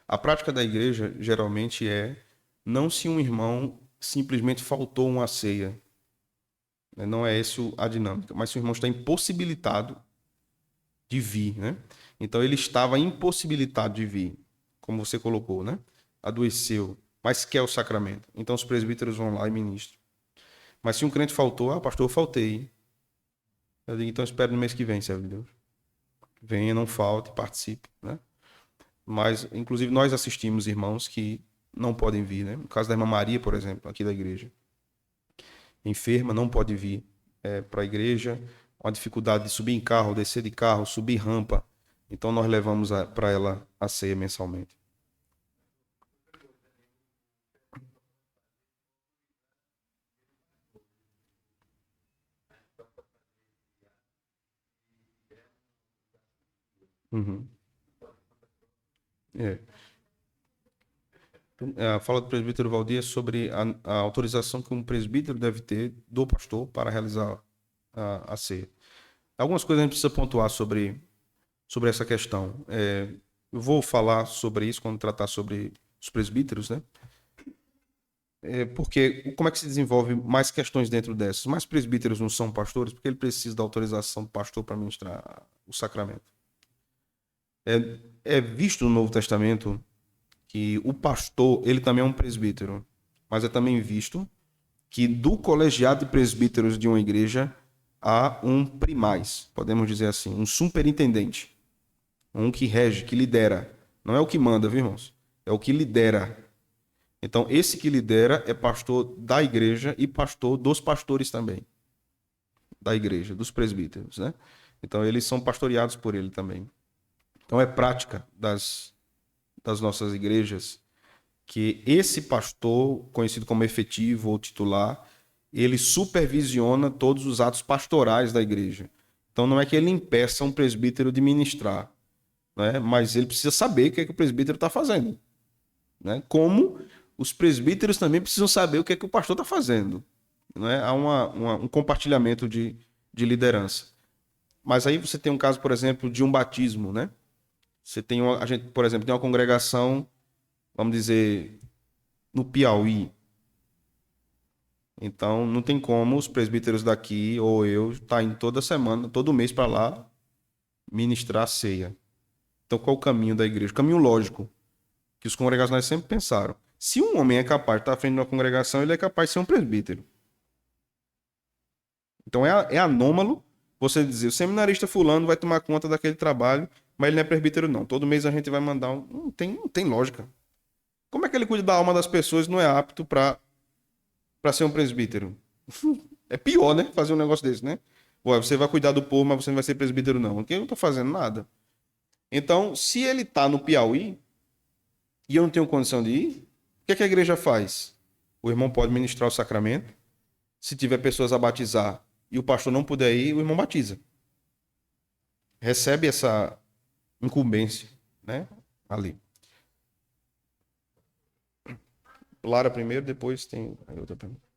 A prática da igreja geralmente é não se um irmão simplesmente faltou uma ceia, né? Não é essa a dinâmica, mas se o irmão está impossibilitado de vir, né? Então ele estava impossibilitado de vir, como você colocou, né? Adoeceu, mas quer o sacramento. Então os presbíteros vão lá e ministram. Mas se um crente faltou, pastor, eu faltei. Eu digo, então espere no mês que vem, servo de Deus. Venha, não falte, participe, né? Mas, inclusive, nós assistimos irmãos que não podem vir, né? No caso da irmã Maria, por exemplo, aqui da igreja. Enferma, não pode vir para a igreja, uma dificuldade de subir em carro, descer de carro, subir rampa. Então, nós levamos para ela a ceia mensalmente. Uhum. É. A fala do presbítero Valdir é sobre a autorização que um presbítero deve ter do pastor para realizar a ceia. Algumas coisas a gente precisa pontuar sobre essa questão. Eu vou falar sobre isso quando tratar sobre os presbíteros, né? Porque como é que se desenvolve mais questões dentro dessas? Mais presbíteros não são pastores porque ele precisa da autorização do pastor para ministrar o sacramento. É visto no Novo Testamento que o pastor, ele também é um presbítero, mas é também visto que do colegiado de presbíteros de uma igreja há um primaz, podemos dizer assim, um superintendente, um que rege, que lidera. Não é o que manda, viu, irmãos? É o que lidera. Então, esse que lidera é pastor da igreja e pastor dos pastores também, da igreja, dos presbíteros, né? Então, eles são pastoreados por ele também. Então, é prática das nossas igrejas que esse pastor, conhecido como efetivo ou titular, ele supervisiona todos os atos pastorais da igreja. Então, não é que ele impeça um presbítero de ministrar, né? Mas ele precisa saber o que é que o presbítero está fazendo, né? Como os presbíteros também precisam saber o que é que o pastor está fazendo, né? Há um compartilhamento de liderança. Mas aí você tem um caso, por exemplo, de um batismo, né? Você tem a gente, por exemplo, tem uma congregação, vamos dizer, no Piauí. Então, não tem como os presbíteros daqui ou eu estar indo toda semana, todo mês para lá, ministrar a ceia. Então, qual é o caminho da igreja? O caminho lógico, que os congregacionais sempre pensaram. Se um homem é capaz de estar à frente de uma congregação, ele é capaz de ser um presbítero. Então, é anômalo você dizer, o seminarista fulano vai tomar conta daquele trabalho, mas ele não é presbítero, não. Todo mês a gente vai mandar um... Não tem lógica. Como é que ele cuida da alma das pessoas e não é apto para ser um presbítero? É pior, né? Fazer um negócio desse, né? Ué, você vai cuidar do povo, mas você não vai ser presbítero, não. Porque eu não tô fazendo nada. Então, se ele tá no Piauí e eu não tenho condição de ir, o que é que a igreja faz? O irmão pode ministrar o sacramento. Se tiver pessoas a batizar e o pastor não puder ir, o irmão batiza. Recebe essa incumbência, né? Ali. Lara primeiro, depois tem a outra pergunta.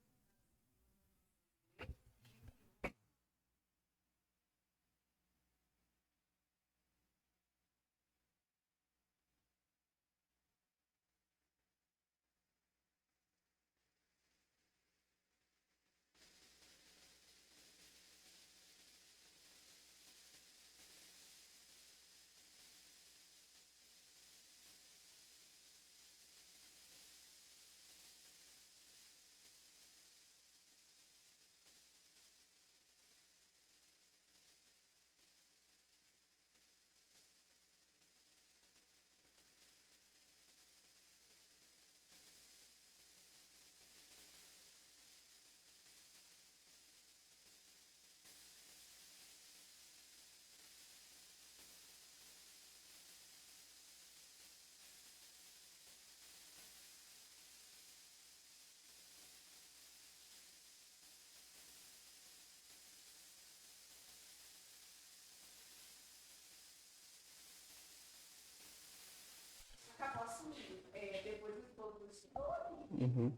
Acabou assumindo. Depois de todo mundo estudou, Uhum.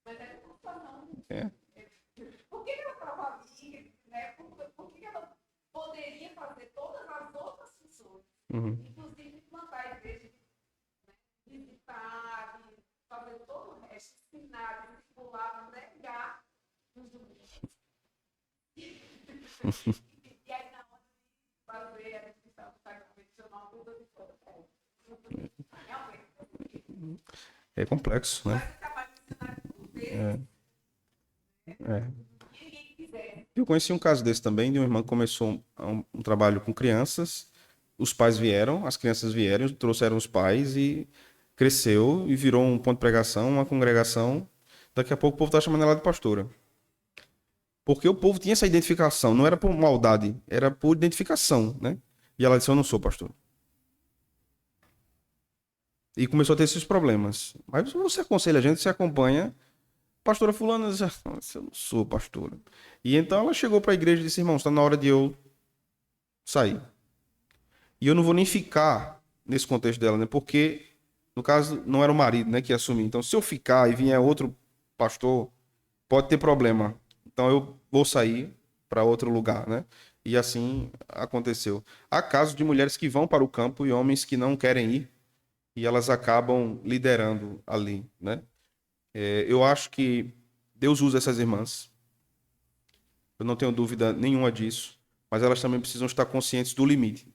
mas é uma situação. É. Por que ela estava ali, né? Por que ela poderia fazer todas as outras funções, Uhum. inclusive plantar a igreja, né? Visitar, fazer todo o resto, ensinar, discipular, pregar nos domingos. E aí, na hora de fazer a descrição do sacramento, chamar tudo de fora. Realmente. É complexo, né? Mas é capaz de ensinar tudo dele. É. Ninguém quiser. Eu conheci um caso desse também, de uma irmã que começou um trabalho com crianças, os pais vieram, as crianças vieram, trouxeram os pais e cresceu e virou um ponto de pregação, uma congregação. Daqui a pouco o povo está chamando ela de pastora. Porque o povo tinha essa identificação, não era por maldade, era por identificação, né? E ela disse, eu não sou pastor. E começou a ter esses problemas. Mas você aconselha a gente, você acompanha. Pastora fulana diz, eu não sou pastora. E então ela chegou para a igreja e disse, irmão, está na hora de eu sair. E eu não vou nem ficar nesse contexto dela, né? Porque, no caso, não era o marido, né, que ia assumir. Então, se eu ficar e vier outro pastor, pode ter problema. Então, eu vou sair para outro lugar, né? E assim aconteceu. Há casos de mulheres que vão para o campo e homens que não querem ir e elas acabam liderando ali, né? Eu acho que Deus usa essas irmãs. Eu não tenho dúvida nenhuma disso. Mas elas também precisam estar conscientes do limite.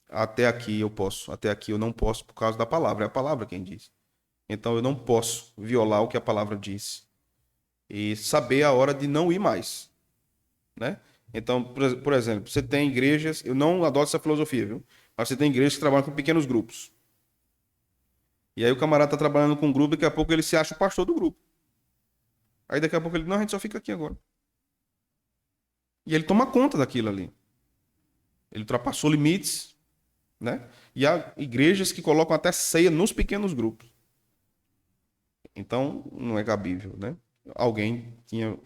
Até aqui eu posso, até aqui eu não posso por causa da palavra. É a palavra quem diz. Então eu não posso violar o que a palavra diz. E saber a hora de não ir mais, né? Então, por exemplo, você tem igrejas, eu não adoto essa filosofia, viu? Mas você tem igrejas que trabalham com pequenos grupos. E aí o camarada tá trabalhando com um grupo e daqui a pouco ele se acha o pastor do grupo. Aí daqui a pouco ele, não, a gente só fica aqui agora. E ele toma conta daquilo ali. Ele ultrapassou limites, né? E há igrejas que colocam até ceia nos pequenos grupos. Então, não é cabível, né? Alguém tinha...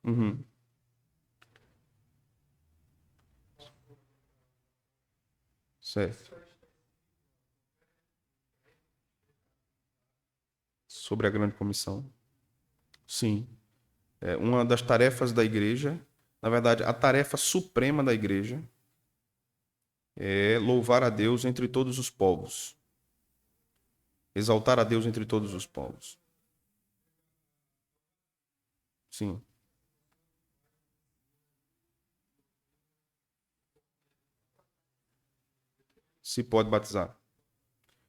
Uhum. Certo. Sobre a grande comissão. Sim. É uma das tarefas da igreja, na verdade, a tarefa suprema da igreja é louvar a Deus entre todos os povos. Exaltar a Deus entre todos os povos. Sim. Se pode batizar.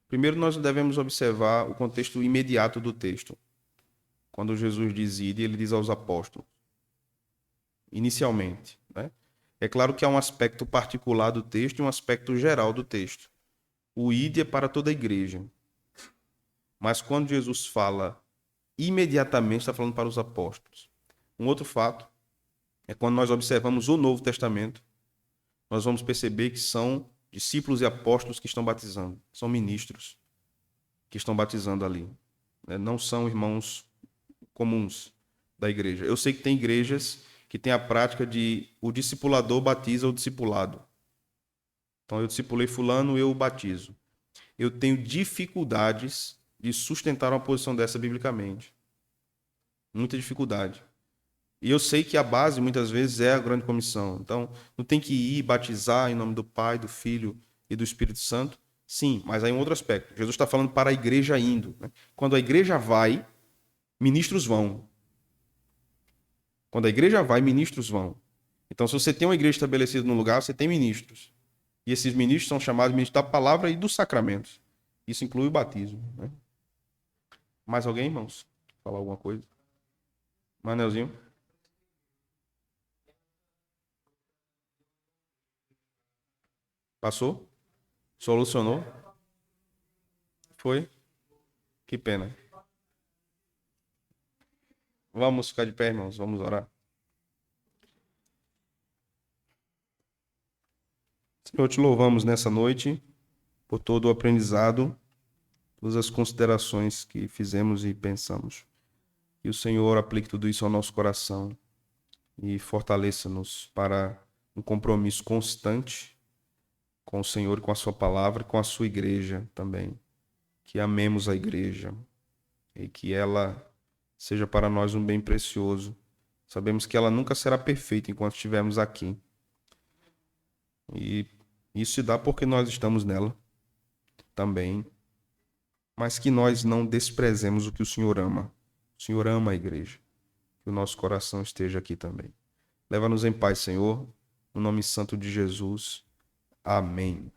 Primeiro, nós devemos observar o contexto imediato do texto. Quando Jesus diz ide, ele diz aos apóstolos. Inicialmente, né? É claro que há um aspecto particular do texto e um aspecto geral do texto. O ide é para toda a igreja. Mas quando Jesus fala imediatamente, está falando para os apóstolos. Um outro fato é quando nós observamos o Novo Testamento, nós vamos perceber que são discípulos e apóstolos que estão batizando. São ministros que estão batizando ali. Não são irmãos comuns da igreja. Eu sei que tem igrejas que têm a prática de o discipulador batiza o discipulado. Então, eu discipulei fulano, eu o batizo. Eu tenho dificuldades de sustentar uma posição dessa biblicamente. Muita dificuldade. E eu sei que a base, muitas vezes, é a grande comissão. Então, não tem que ir batizar em nome do Pai, do Filho e do Espírito Santo. Sim, mas aí um outro aspecto. Jesus está falando para a igreja indo. Né? Quando a igreja vai, ministros vão. Quando a igreja vai, ministros vão. Então, se você tem uma igreja estabelecida no lugar, você tem ministros. E esses ministros são chamados de ministros da palavra e dos sacramentos. Isso inclui o batismo. Né? Mais alguém, irmãos? Falar alguma coisa? Manelzinho? Passou? Solucionou? Foi? Que pena. Vamos ficar de pé, irmãos. Vamos orar. Senhor, te louvamos nessa noite por todo o aprendizado, todas as considerações que fizemos e pensamos. Que o Senhor aplique tudo isso ao nosso coração e fortaleça-nos para um compromisso constante com o Senhor, com a sua palavra e com a sua igreja também. Que amemos a igreja e que ela seja para nós um bem precioso. Sabemos que ela nunca será perfeita enquanto estivermos aqui. E isso se dá porque nós estamos nela também. Mas que nós não desprezemos o que o Senhor ama. O Senhor ama a igreja. Que o nosso coração esteja aqui também. Leva-nos em paz, Senhor. No nome santo de Jesus. Amém.